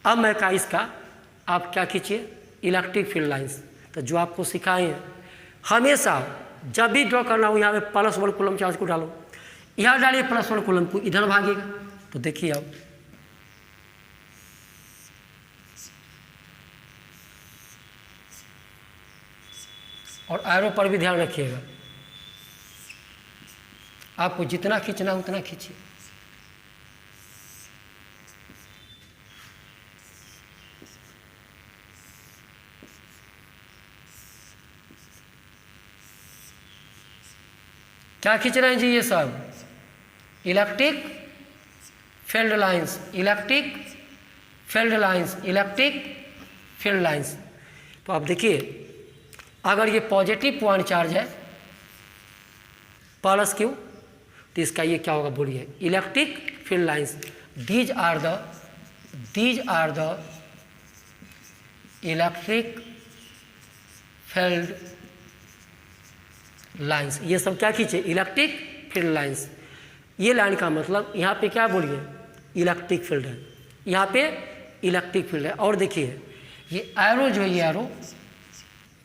अब मैं का इसका आप क्या खींचिए, इलेक्ट्रिक फील्ड लाइंस। तो जो आपको सिखाए हैं, हमेशा जब भी ड्रॉ करना हो यहाँ पे +1 कूलम चार्ज को डालो, यहाँ डालिए +1 कूलम को, इधर भागेगा। तो देखिए आप, और एरो पर भी ध्यान रखिएगा, आपको जितना खींचना उतना खींचिए। क्या खींच रहे हैं जी ये सब, electric field lines, electric field lines, electric field lines. तो आप देखिए, अगर ये पॉजिटिव पॉइंट चार्ज है +Q, तो इसका ये क्या होगा बोलिए, electric field lines. These are the electric field lines. ये सब क्या खींचे, इलेक्ट्रिक फील्ड लाइंस। ये लाइन का मतलब यहाँ पे क्या बोलिए, इलेक्ट्रिक फील्ड है, यहाँ पे इलेक्ट्रिक फील्ड है। और देखिए ये एरो जो है,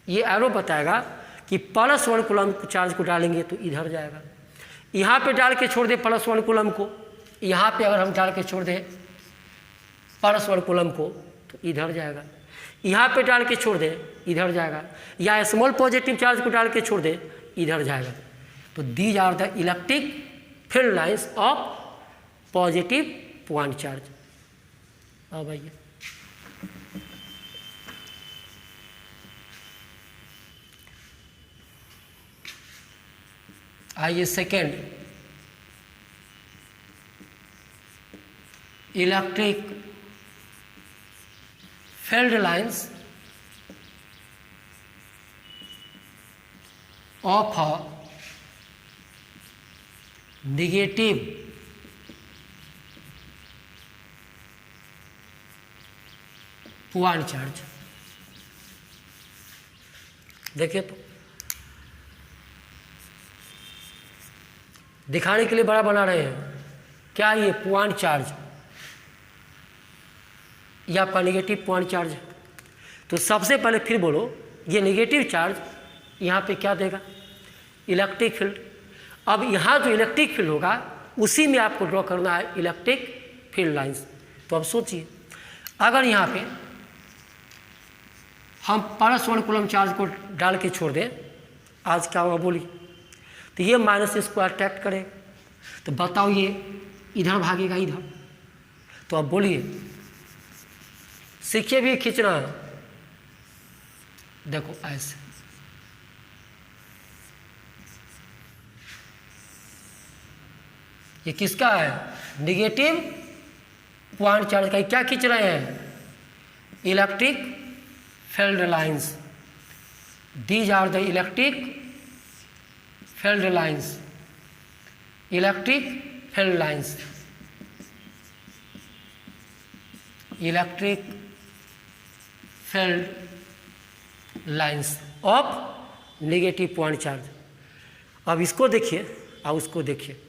ये एरो बताएगा कि +1 कूलम चार्ज को डालेंगे तो इधर जाएगा। यहाँ पे डाल के छोड़ दे +1 कूलम को, यहाँ पे अगर हम डाल के छोड़ दें +1 कूलम को तो इधर जाएगा। यहाँ पे डाल के छोड़ दे इधर जाएगा, या स्मॉल पॉजिटिव चार्ज को डाल के छोड़ दे इधर जाएगा। तो these are the electric field lines of positive point charge. अब आइए, आइए second, electric field lines of a negative point charge. देखिए तो दिखाने के लिए बड़ा बना रहे हैं, क्या ये पॉइंट चार्ज या आपका नेगेटिव पॉइंट चार्ज है। तो सबसे पहले फिर बोलो, ये नेगेटिव चार्ज यहाँ पे क्या देगा, इलेक्ट्रिक फील्ड। अब यहाँ जो इलेक्ट्रिक फील्ड होगा उसी में आपको ड्रॉ करना है इलेक्ट्रिक फील्ड लाइंस। तो अब सोचिए, अगर यहाँ पे हम +1 कूलम चार्ज को डाल के छोड़ दें, आज क्या होगा बोलिए। तो ये माइनस इसको अट्रैक्ट करेगा, तो बताओ ये इधर भागेगा इधर। तो अब बोलिए, सीखिए भी खींचना है। देखो ऐसे, ये किसका है, नेगेटिव पॉइंट चार्ज का। क्या खींच रहे हैं, electric field lines. These are the electric field lines, electric field lines, electric field lines of negative point charge. अब इसको देखिए और उसको देखिए,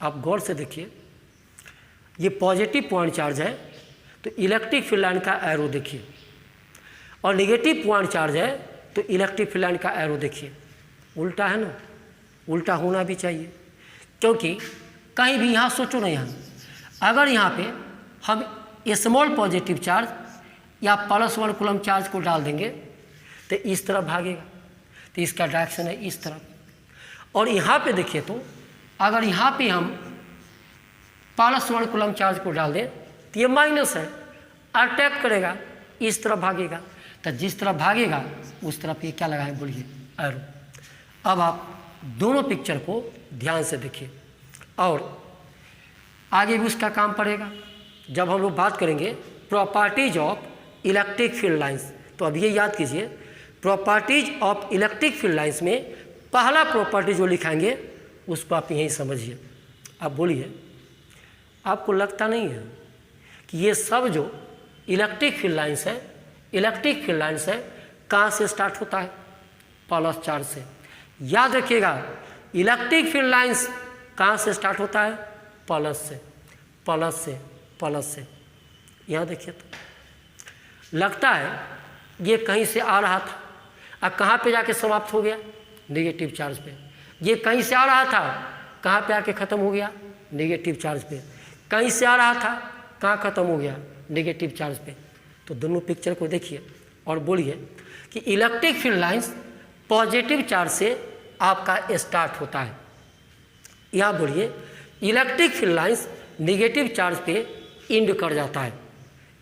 आप गौर से देखिए, ये पॉजिटिव पॉइंट चार्ज है तो इलेक्ट्रिक फील्ड लाइन का एरो देखिए, और नेगेटिव पॉइंट चार्ज है तो इलेक्ट्रिक फील्ड लाइन का एरो देखिए, उल्टा है ना। उल्टा होना भी चाहिए, क्योंकि कहीं भी यहाँ सोचो ना, यहाँ अगर यहाँ पे हम स्मॉल पॉजिटिव चार्ज या +1 कूलम चार्ज को डाल देंगे तो इस तरफ भागेगा, तो इसका डायरेक्शन है इस तरफ। और यहाँ पे देखिए, तो अगर यहाँ पे हम +1 कूलम चार्ज को डाल दें तो ये माइनस है, अट्रैक्ट करेगा, इस तरफ भागेगा। तो जिस तरफ भागेगा उस तरफ ये क्या लगाएं बोलिए, एरो। अब आप दोनों पिक्चर को ध्यान से देखिए, और आगे भी उसका काम पड़ेगा जब हम लोग बात करेंगे properties of electric field lines. तो अब ये याद कीजिए, properties of electric field lines में पहला प्रॉपर्टी जो लिखाएंगे उसको आप यहीं समझिए। अब बोलिए, आपको लगता नहीं है कि ये सब जो इलेक्ट्रिक फील्ड लाइंस है, इलेक्ट्रिक फील्ड लाइंस है, कहाँ से स्टार्ट होता है, प्लस चार्ज से। याद रखिएगा, इलेक्ट्रिक फील्ड लाइंस कहाँ से स्टार्ट होता है, प्लस से, प्लस से, प्लस से। यहाँ देखिए, तो लगता है ये कहीं से आ रहा था, अब कहाँ पे जाके समाप्त हो गया, नेगेटिव चार्ज पे। ये कहीं से आ रहा था, कहाँ पे आके ख़त्म हो गया, नेगेटिव चार्ज पे। कहीं से आ रहा था, कहाँ ख़त्म हो गया, नेगेटिव चार्ज पे। तो दोनों पिक्चर को देखिए और बोलिए कि electric field lines positive charge से आपका स्टार्ट होता है। यहाँ बोलिए, electric field lines negative charge पे एंड कर जाता है।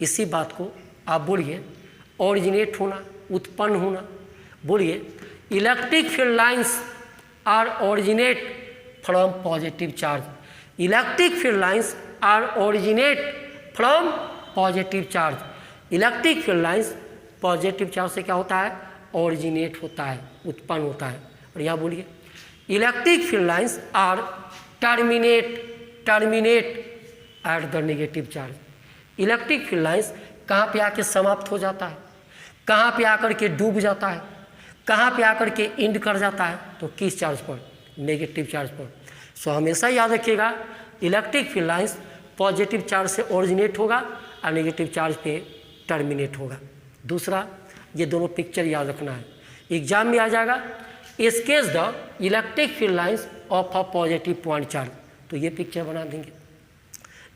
इसी बात को आप बोलिए ओरिजिनेट होना, उत्पन्न होना। बोलिए, electric field lines are originate from positive charge. Electric field lines are originate from positive charge. Electric field lines positive charge से क्या होता है, ओरिजिनेट होता है, उत्पन्न होता है। और यहाँ बोलिए, electric field lines are terminate at the negative charge. Electric field lines कहाँ पे आके समाप्त हो जाता है, कहाँ पे आकर के डूब जाता है, कहाँ पे आकर के एंड कर जाता है, तो किस चार्ज पर, नेगेटिव चार्ज पर। सो हमेशा याद रखिएगा, electric field lines positive charge से ओरिजिनेट होगा और नेगेटिव चार्ज पे टर्मिनेट होगा। दूसरा, ये दोनों पिक्चर याद रखना है, एग्जाम में आ जाएगा। Sketch the electric field lines of a positive point charge, तो ये पिक्चर बना देंगे।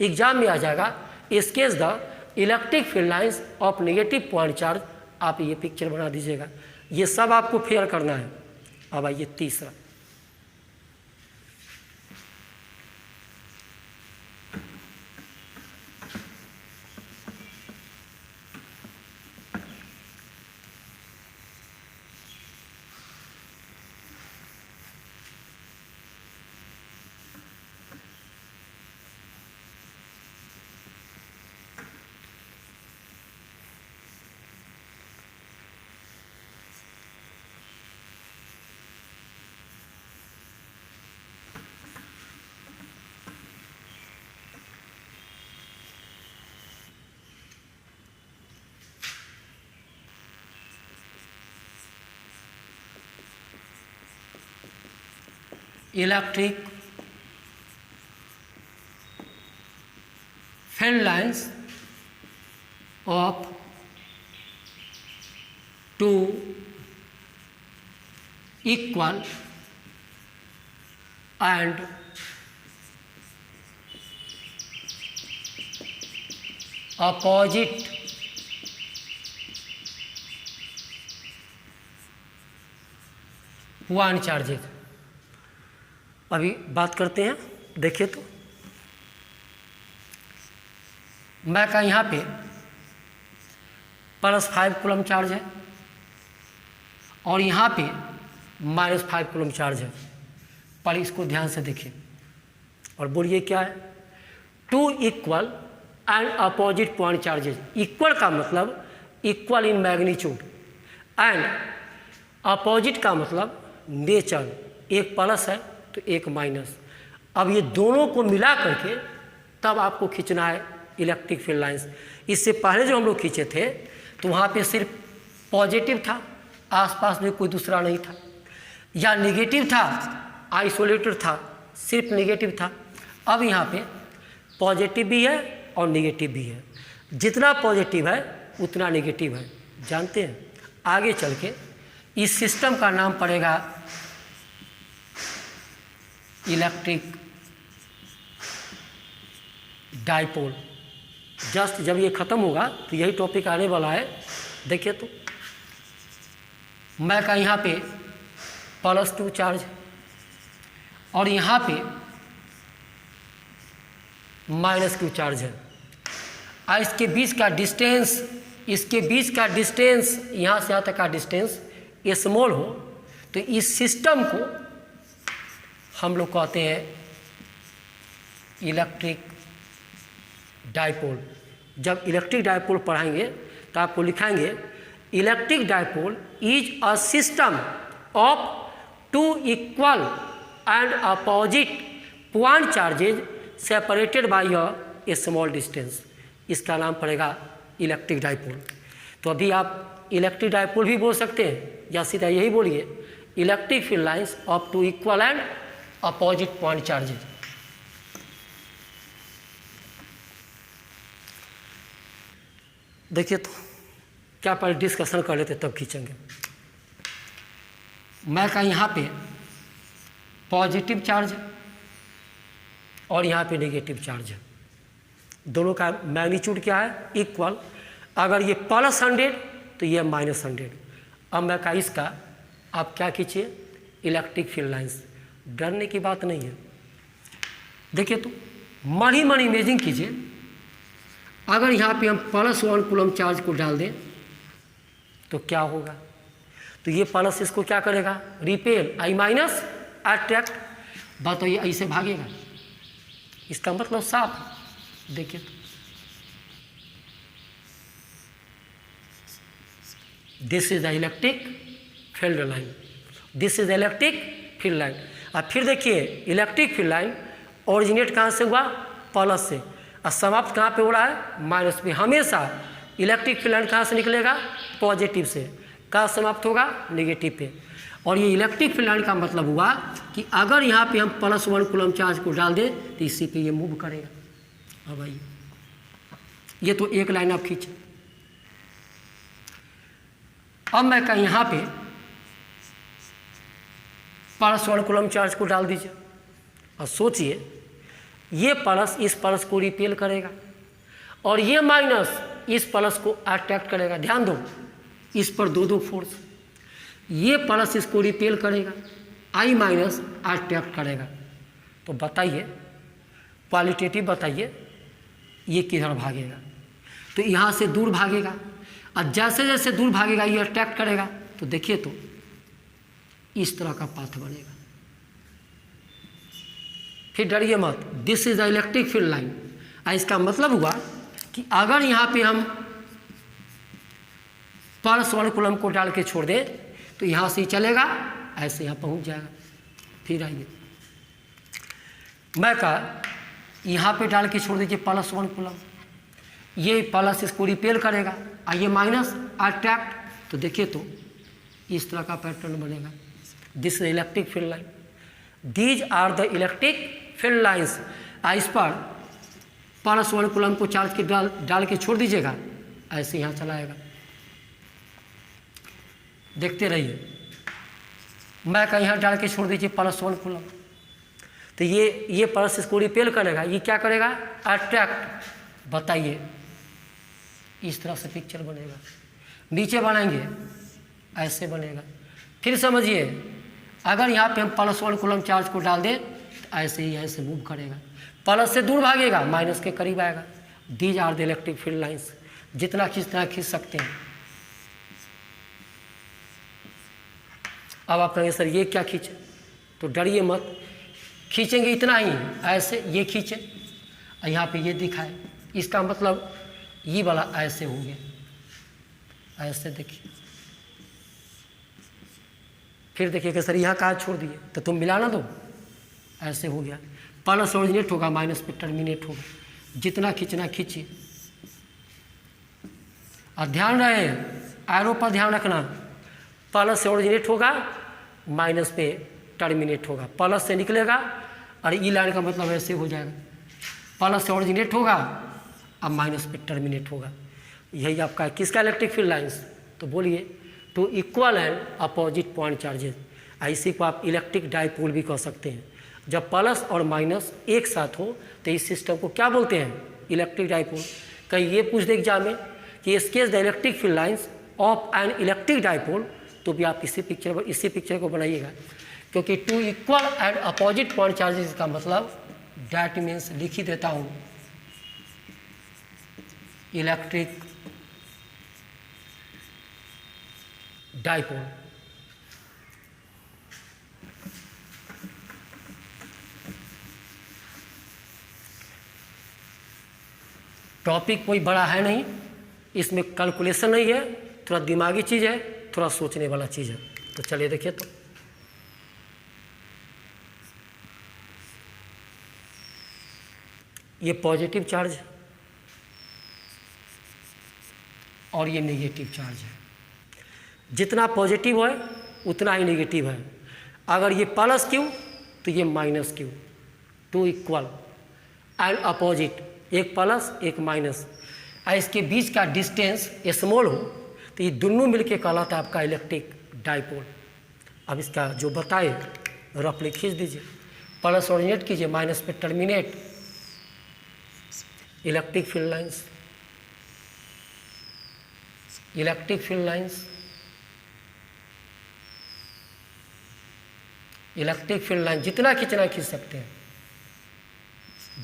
एग्जाम में आ जाएगा, sketch the electric field lines of negative point charge, आप ये पिक्चर बना दीजिएगा। ये सब आपको फेयर करना है। अब आइए तीसरा, electric field lines of two equal and opposite point charges. अभी बात करते हैं, देखिए तो मैं का यहाँ पे +5 कूलम चार्ज है और यहाँ पे -5 कूलम चार्ज है। पर इसको ध्यान से देखिए और बोलिए क्या है। Two equal and opposite point charges. Equal का मतलब equal in magnitude and opposite का मतलब नेचर, एक प्लस है तो एक माइनस। अब ये दोनों को मिला करके तब आपको खींचना है इलेक्ट्रिक फील्ड लाइंस। इससे पहले जो हम लोग खींचे थे तो वहाँ पे सिर्फ पॉजिटिव था, आसपास में कोई दूसरा नहीं था, या नेगेटिव था, आइसोलेटेड था, सिर्फ नेगेटिव था। अब यहाँ पे पॉजिटिव भी है और नेगेटिव भी है। जितना पॉजिटिव है उतना नेगेटिव है। जानते हैं आगे चल के इस सिस्टम का नाम पड़ेगा इलेक्ट्रिक डाइपोल। जस्ट जब ये ख़त्म होगा तो यही टॉपिक आने वाला है। देखिए तो मैं का यहाँ पे +2 चार्ज और यहाँ पे -q चार्ज है। और इसके बीच का डिस्टेंस, यहाँ से यहाँ तक का डिस्टेंस स्मॉल हो तो इस सिस्टम को हम लोग कहते हैं इलेक्ट्रिक डाइपोल। जब इलेक्ट्रिक डाइपोल पढ़ाएंगे तो आपको लिखाएंगे electric dipole is a system of two equal and opposite point charges separated by a small distance. इसका नाम पड़ेगा इलेक्ट्रिक डाइपोल। तो अभी आप इलेक्ट्रिक डाइपोल भी बोल सकते हैं या सीधा यही बोलिए electric field lines of two equal and opposite point charges. देखिए तो क्या पहले डिस्कशन कर लेते तब खींचेंगे। मैं का यहाँ पे पॉजिटिव चार्ज और यहाँ पे नेगेटिव चार्ज है। दोनों का मैग्नीट्यूड क्या है? इक्वल। अगर ये +100 तो ये -100। अब मैं का इसका आप क्या खींचिए इलेक्ट्रिक फील्ड लाइंस। डरने की बात नहीं है। देखिए तो मन ही मन इमेजिंग कीजिए, अगर यहाँ पे हम +1 कूलम चार्ज को डाल दें तो क्या होगा? तो ये प्लस इसको क्या करेगा? रिपेल। I- attract. बात तो ये ऐसे भागेगा। इसका मतलब साफ है। देखिए तो this is the electric field line, this is electric field line. अब फिर देखिए इलेक्ट्रिक फील्ड लाइन ओरिजिनेट कहाँ से हुआ? प्लस से, और समाप्त कहाँ पे हो रहा है? माइनस पे। हमेशा इलेक्ट्रिक फील्ड लाइन कहाँ से निकलेगा? पॉजिटिव से। कहाँ समाप्त होगा? नेगेटिव पे। और ये इलेक्ट्रिक फील्ड लाइन का मतलब हुआ कि अगर यहाँ पे हम +1 कूलम चार्ज को डाल दें तो इसी पे ये मूव करेगा। अब आइए, ये तो एक लाइन आप खींचे। अब मैं कहीं यहाँ पे +1 कूलम चार्ज को डाल दीजिए और सोचिए ये प्लस इस प्लस को रिपेल करेगा और ये माइनस इस प्लस को अट्रैक्ट करेगा। ध्यान दो, इस पर दो फोर्स। ये प्लस इसको रिपेल करेगा, I- अट्रैक्ट करेगा। तो बताइए क्वालिटेटिव बताइए ये किधर भागेगा? तो यहाँ से दूर भागेगा और जैसे जैसे दूर भागेगा ये अट्रैक्ट करेगा। तो देखिए तो इस तरह का पाथ बनेगा। फिर डरिए मत, this is the electric field line. इसका मतलब हुआ कि अगर यहाँ पे हम +1 कूलम को डाल के छोड़ दें तो यहाँ से ही चलेगा, ऐसे यहाँ पहुँच जाएगा। फिर आइए, मैं कहा यहाँ पे डाल के छोड़ दीजिए +1 कूलम, ये प्लस इसको रिपेल करेगा और ये माइनस अट्रैक्ट। तो देखिए तो इस तरह का पैटर्न बनेगा। This is electric field line. These are the electric field lines. इस पर +1 कूलम को चार्ज के डाल के छोड़ दीजिएगा, ऐसे यहाँ चला आएगा। देखते रहिए, मैं का यहाँ डाल के छोड़ दीजिए +1 कूलम, तो ये प्लस इसको रिपेल करेगा, ये क्या करेगा, अट्रैक्ट। बताइए, इस तरह से पिक्चर बनेगा। नीचे बनाएंगे, ऐसे बनेगा। फिर समझिए, अगर यहाँ पे हम +1 कूलम चार्ज को डाल दें तो ऐसे ही ऐसे मूव करेगा, प्लस से दूर भागेगा, माइनस के करीब आएगा। These are the electric field lines. जितना खींच सकते हैं। अब आप कहेंगे सर ये क्या खींचे, तो डरिए मत, खींचेंगे इतना ही, ऐसे ये खींचे, यहाँ पे ये दिखाए, इसका मतलब ये वाला ऐसे हो गया, ऐसे देखिए। फिर देखिए कि सर यहाँ कहाँ छोड़ दिए, तो तुम मिलाना दो, ऐसे हो गया। प्लस ओरिजिनेट होगा, माइनस पे टर्मिनेट होगा। जितना खींचना खींचिए, और ध्यान रहे, एरो पर ध्यान रखना, प्लस से ओरिजिनेट होगा, माइनस पे टर्मिनेट होगा। प्लस से निकलेगा और ई लाइन का मतलब ऐसे हो जाएगा, प्लस से ओरिजिनेट होगा अब माइनस पे टर्मिनेट होगा। यही आपका किसका इलेक्ट्रिक फील्ड लाइन्स, तो बोलिए, two equal and opposite point charges. इसी को आप इलेक्ट्रिक डाइपोल भी कह सकते हैं। जब प्लस और माइनस एक साथ हो तो इस सिस्टम को क्या बोलते हैं, इलेक्ट्रिक डाइपोल। कहीं ये पूछ दे एग्जाम में कि sketch the electric field lines of an electric dipole, तो भी आप इसी पिक्चर को बनाइएगा, क्योंकि two equal and opposite point charges का मतलब डैट मीन्स, लिख ही देता हूँ, इलेक्ट्रिक डाइपोल। टॉपिक कोई बड़ा है नहीं, इसमें कैलकुलेशन नहीं है, थोड़ा दिमागी चीज़ है, थोड़ा सोचने वाला चीज़ है। तो चलिए देखिए, तो ये पॉजिटिव चार्ज है और ये नेगेटिव चार्ज है। जितना पॉजिटिव है उतना ही नेगेटिव है। अगर ये प्लस क्यू तो ये minus q, two equal and opposite, एक प्लस एक माइनस, और इसके बीच का डिस्टेंस स्मॉल हो तो ये दोनों मिलके कहलाता है आपका इलेक्ट्रिक डाइपोल। अब इसका जो बताए रफली खींच दीजिए, प्लस ओरिजिनेट कीजिए, माइनस पे terminate, electric field lines, electric field lines, electric field line जितना खींचना खींच सकते हैं।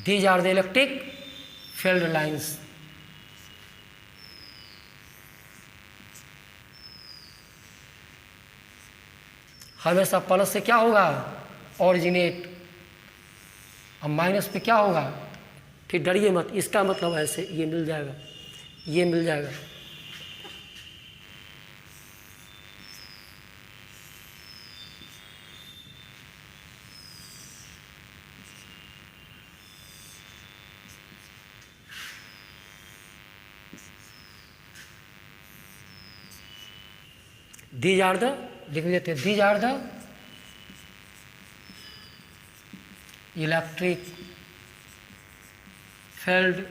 These are the electric field lines. हमेशा प्लस से क्या होगा, ओरिजिनेट, अब माइनस पे क्या होगा, फिर डरिए मत, इसका मतलब ऐसे ये मिल जाएगा, ये मिल जाएगा। दीज आर द, लिख देते हैं, these are the electric field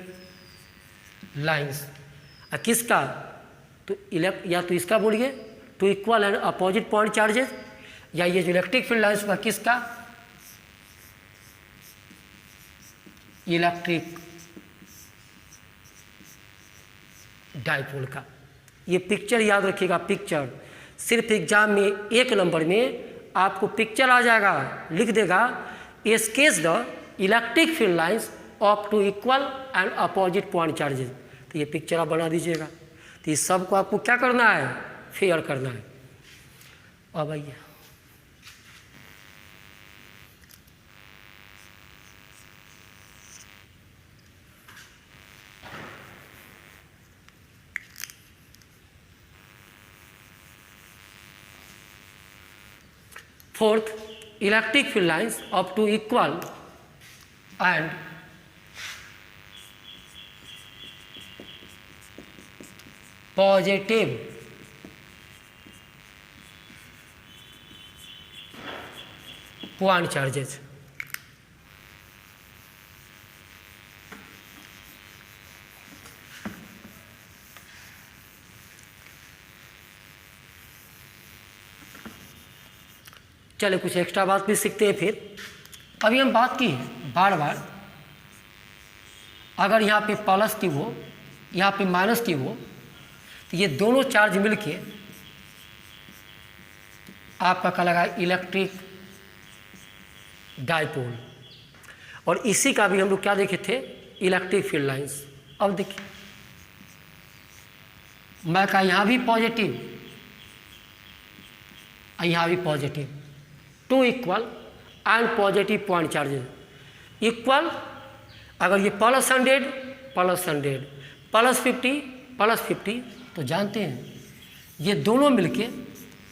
lines. किसका, तो या तो इसका बोलिए, two equal and opposite point charges, या ये जो इलेक्ट्रिक फील्ड लाइन्स का किसका, इलेक्ट्रिक डाइपोल का। ये पिक्चर याद रखिएगा, पिक्चर सिर्फ एग्जाम में 1 नंबर में आपको पिक्चर आ जाएगा, लिख देगा, sketch the electric field lines of two equal and opposite point charges. तो ये पिक्चर आप बना दीजिएगा। तो इस सब को आपको क्या करना है, फेयर करना है। अब आइए, fourth, electric field lines of two equal and positive point charges. चलिए कुछ एक्स्ट्रा बात भी सीखते हैं फिर। अभी हम बात की बार बार, अगर यहाँ पे प्लस की हो, यहाँ पे माइनस की हो, तो ये दोनों चार्ज मिलके आपका कहलाएगा इलेक्ट्रिक डाइपोल। और इसी का भी हम लोग क्या देखे थे, इलेक्ट्रिक फील्ड लाइंस। अब देखिए मैं कहा यहाँ भी पॉजिटिव और यहाँ भी positive, two equal and positive point charges equal. अगर ये +100 +100 +50 +50, तो जानते हैं ये दोनों मिलके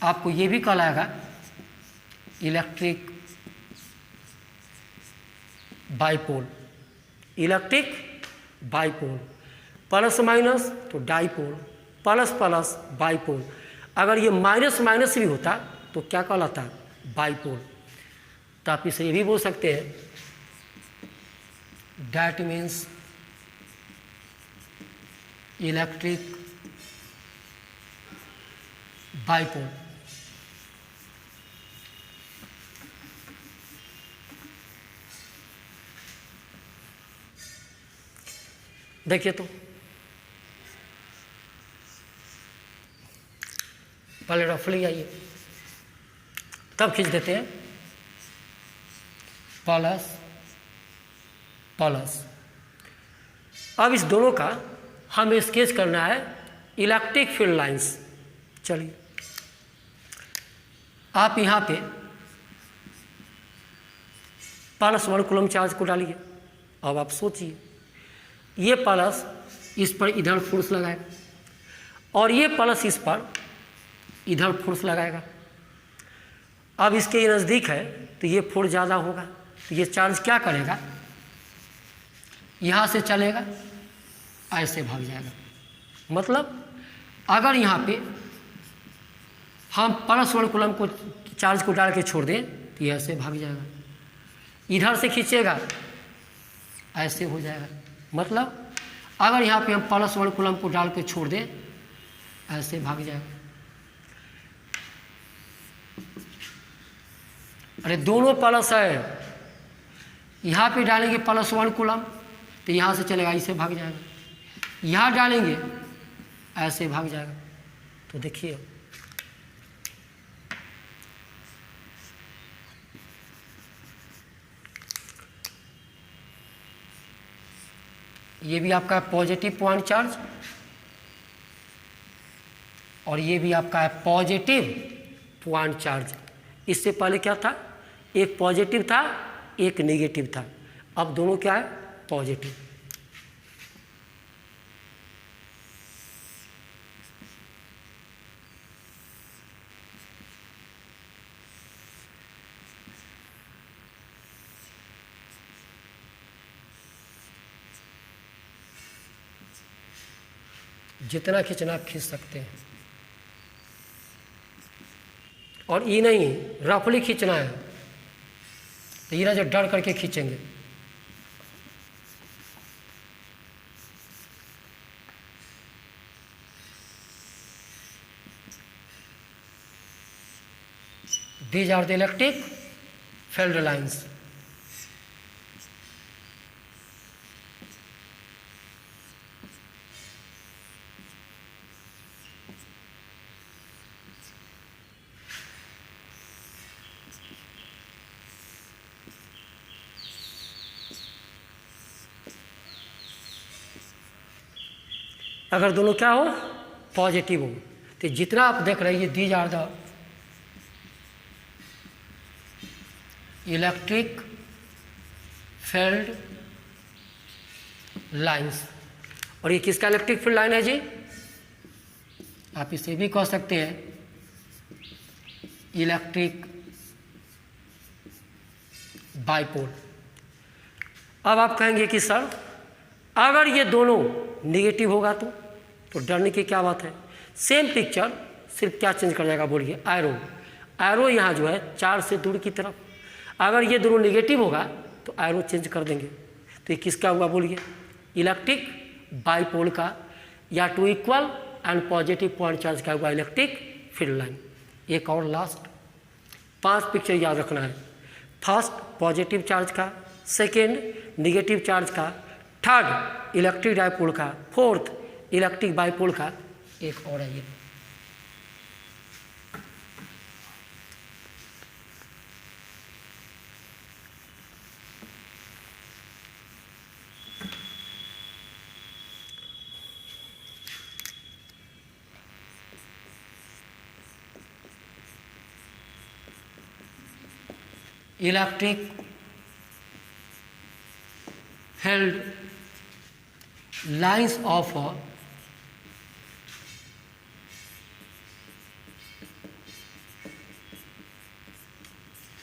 आपको ये भी कहलाएगा electric bipole. Electric bipole, plus minus तो डाइपोल, प्लस प्लस बाइपोल। अगर ये माइनस माइनस भी होता तो क्या कहलाता, बाइपोल। तो आप इसे ये भी बोल सकते हैं, डैट मीन्स इलेक्ट्रिक बाइपोल। देखिए तो पहले रफली आइए, तब खींच देते हैं प्लस प्लस। अब इस दोनों का हमें स्केच करना है इलेक्ट्रिक फील्ड लाइंस। चलिए आप यहाँ पे +1 कूलम चार्ज को डालिए। अब आप सोचिए, ये प्लस इस पर इधर फोर्स लगाएगा और ये प्लस इस पर इधर फोर्स लगाएगा। अब इसके ये नज़दीक है तो ये फोर्स ज़्यादा होगा, तो ये चार्ज क्या करेगा, यहाँ से चलेगा, ऐसे भाग जाएगा। मतलब अगर यहाँ पे हम +1 कूलम को चार्ज को डाल के छोड़ दें तो ये ऐसे भाग जाएगा, इधर से खींचेगा ऐसे हो जाएगा। मतलब अगर यहाँ पे हम +1 कूलम को डाल के छोड़ दें ऐसे भाग जाएगा। अरे दोनों प्लस है, यहाँ पे डालेंगे +1 कूलम तो यहाँ से चलेगा, ऐसे भाग जाएगा। यहाँ डालेंगे ऐसे भाग जाएगा। तो देखिए ये भी आपका पॉजिटिव पॉइंट चार्ज और ये भी आपका है पॉजिटिव पॉइंट चार्ज। इससे पहले क्या था, एक पॉजिटिव था एक नेगेटिव था, अब दोनों क्या है, पॉजिटिव। जितना खींचना आप खींच सकते हैं, और ये नहीं रफली खींचना है, तो ये ना जो डर करके खींचेंगे। These are the electric field lines. अगर दोनों क्या हो, पॉजिटिव हो, तो जितना आप देख रहे हैं ये these are the electric field lines. और ये किसका इलेक्ट्रिक फील्ड लाइन है जी, आप इसे भी कह सकते हैं इलेक्ट्रिक बाइपोल। अब आप कहेंगे कि सर अगर ये दोनों नेगेटिव होगा तो डरने की क्या बात है। सेम पिक्चर, सिर्फ क्या चेंज कर जाएगा बोलिए, एरो। एरो यहाँ जो है 4 से दूर की तरफ, अगर ये दोनों नेगेटिव होगा तो एरो चेंज कर देंगे। तो ये किसका हुआ बोलिए? इलेक्ट्रिक बाईपोल का, या two equal and positive point charge का हुआ इलेक्ट्रिक फील्ड लाइन। एक और लास्ट 5 पिक्चर याद रखना है। फर्स्ट पॉजिटिव चार्ज का, सेकेंड निगेटिव चार्ज का, थर्ड इलेक्ट्रिक डाईपोल का, फोर्थ इलेक्ट्रिक बाईपोल का। एक और है ये, electric held lines of a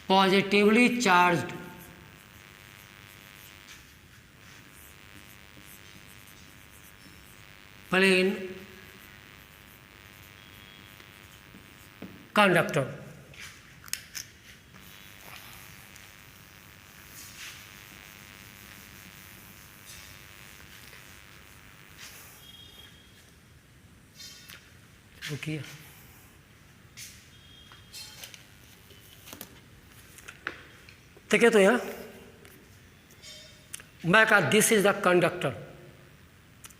positively charged plane conductor। रुकिए, देखिए तो यहाँ मैं कहा this is the conductor.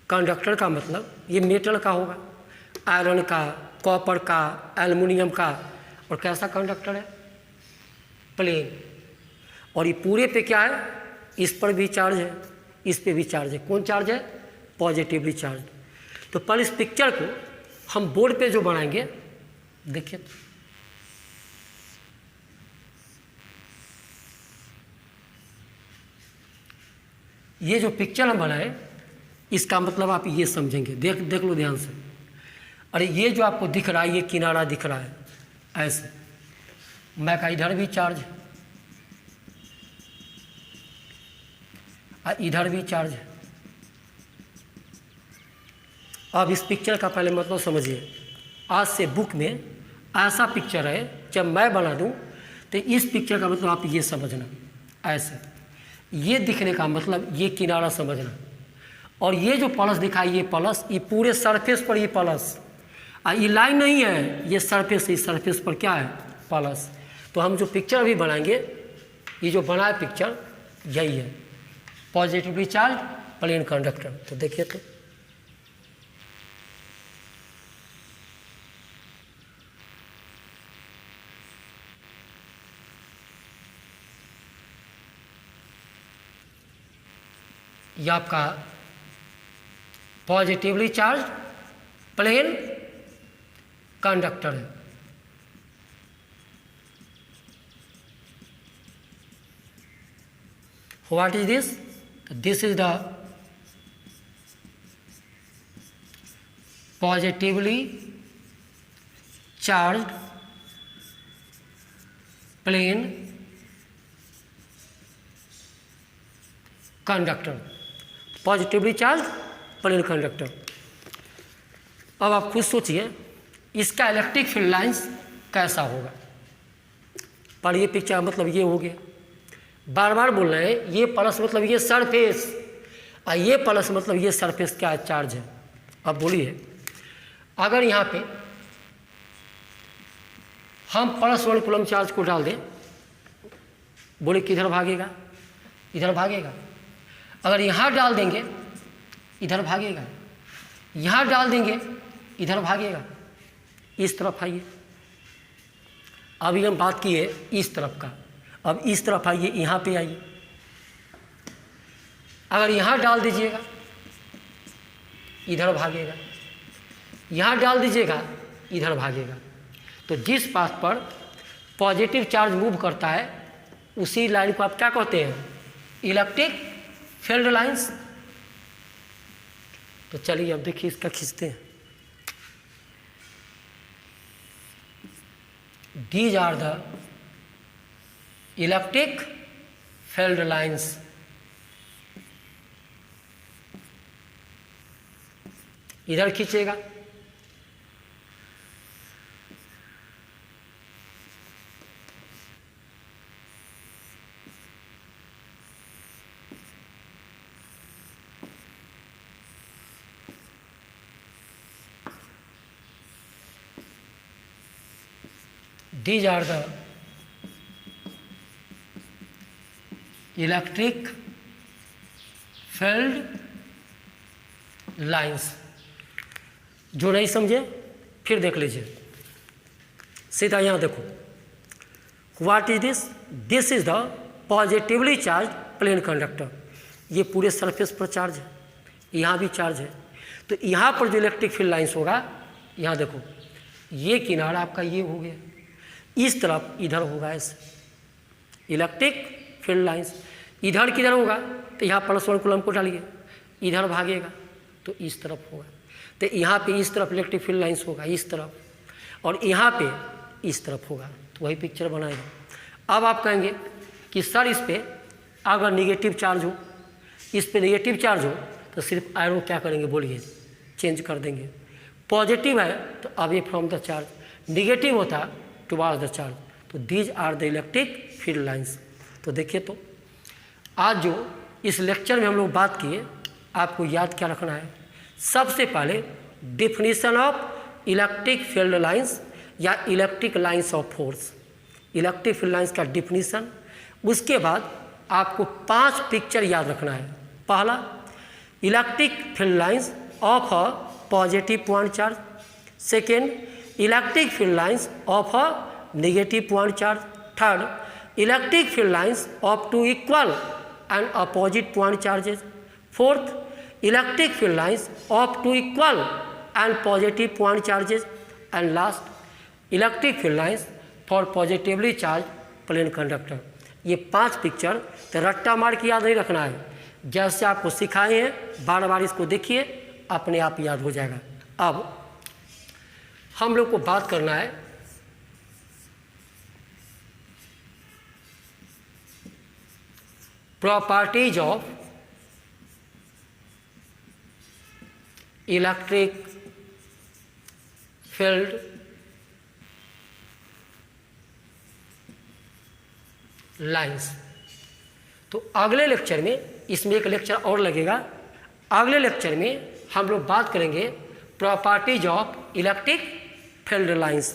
Conductor का मतलब ये मेटल का होगा, आयरन का, कॉपर का, एल्युमिनियम का। और कैसा कंडक्टर है? प्लेन। और ये पूरे पे क्या है? इस पर भी चार्ज है, इस पे भी चार्ज है। कौन चार्ज है? Positively charge. तो पर इस पिक्चर को हम बोर्ड पे जो बनाएंगे, देखिए ये जो पिक्चर हम बनाए, इसका मतलब आप ये समझेंगे। देख लो ध्यान से। अरे ये जो आपको दिख रहा है, ये किनारा दिख रहा है ऐसे, मैं का इधर भी चार्ज है और इधर भी चार्ज है। अब इस पिक्चर का पहले मतलब समझिए। आज से बुक में ऐसा पिक्चर है, जब मैं बना दूं तो इस पिक्चर का मतलब आप ये समझना ऐसे, ये दिखने का मतलब ये किनारा समझना। और ये जो प्लस दिखाई, ये प्लस, ये पूरे सरफेस पर ये प्लस, और ये लाइन नहीं है, ये सरफेस, इस सरफेस पर क्या है? प्लस। तो हम जो पिक्चर अभी बनाएंगे, ये जो बना है पिक्चर, यही है पॉजिटिवली चार्ज प्लेन कंडक्टर। तो देखिए तो ये आपका पॉजिटिवली चार्ज प्लेन कंडक्टर है। What is this? This is the positively charge plane conductor. Positively charge plane conductor. अब आप खुद सोचिए इसका इलेक्ट्रिक फील्ड लाइंस कैसा होगा। पर ये पिक्चर मतलब ये हो गया, बार बार बोल रहे हैं, ये प्लस मतलब ये सरफेस, और ये प्लस मतलब ये सरफेस क्या चार्ज है। अब बोलिए अगर यहाँ पे हम +1 कूलम चार्ज को डाल दें, बोले किधर भागेगा? इधर भागेगा। अगर यहाँ डाल देंगे इधर भागेगा, यहाँ डाल देंगे इधर भागेगा। इस तरफ आइए, अभी हम बात किए इस तरफ का, अब इस तरफ आइए, यहाँ पे आइए। अगर यहाँ डाल दीजिएगा इधर भागेगा, यहाँ डाल दीजिएगा इधर भागेगा। तो जिस पाथ पर पॉजिटिव चार्ज मूव करता है उसी लाइन को आप क्या कहते हैं? Electric field lines. तो चलिए अब देखिए इसका खींचते हैं। These are the electric field lines। इधर खींचेगा, these are the electric field lines। जो नहीं समझे फिर देख लीजिए, सीधा यहाँ देखो, what is this? This is the positively charge plane conductor. ये पूरे सरफेस पर चार्ज है, यहाँ भी चार्ज है। तो यहाँ पर जो इलेक्ट्रिक फील्ड लाइंस होगा, यहाँ देखो, ये किनारा आपका ये हो गया, इस तरफ इधर होगा ऐसे इलेक्ट्रिक फील्ड लाइंस। इधर किधर होगा? तो यहाँ +1 कूलम को डालिए, इधर भागेगा तो इस तरफ होगा। तो यहाँ पे इस तरफ इलेक्ट्रिक फील्ड लाइंस होगा इस तरफ, और यहाँ पे इस तरफ होगा। तो वही पिक्चर बनाएगा। अब आप कहेंगे कि सर इस पर अगर निगेटिव चार्ज हो, इस पे नेगेटिव चार्ज हो तो सिर्फ एरो क्या करेंगे बोलिए? चेंज कर देंगे। पॉजिटिव है तो away from the charge, negative होता टुवार्ड्स द चार्ज। तो these are the electric field lines. तो देखिए, तो आज जो इस लेक्चर में हम लोग बात किए, आपको याद क्या रखना है? सबसे पहले definition of electric field lines या electric lines of force, electric field lines का डिफिनीशन। उसके बाद आपको 5 पिक्चर याद रखना है। पहला, electric field lines of a positive point charge. Second, electric field lines of a negative point charge. Third, electric field lines of 2 equal and opposite point charges. Fourth, electric field lines of 2 equal and positive point charges. And last, electric field lines for positively charge plane conductor. ये 5 picture तो रट्टा मार के याद नहीं रखना है, जैसे आपको सिखाए हैं बार बार इसको देखिए, अपने आप याद हो जाएगा। अब हम लोग को बात करना है properties of electric field lines. तो अगले लेक्चर में, इसमें एक लेक्चर और लगेगा, अगले लेक्चर में हम लोग बात करेंगे properties of electric field lines.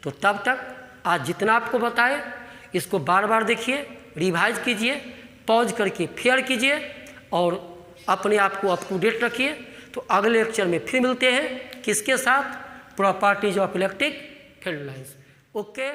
तो तब तक आज जितना आपको बताए इसको बार बार देखिए, रिवाइज कीजिए, पॉज करके फेयर कीजिए और अपने आप को अप टू डेट रखिए। तो अगले लेक्चर में फिर मिलते हैं, किसके साथ? Properties of electric field lines. Okay.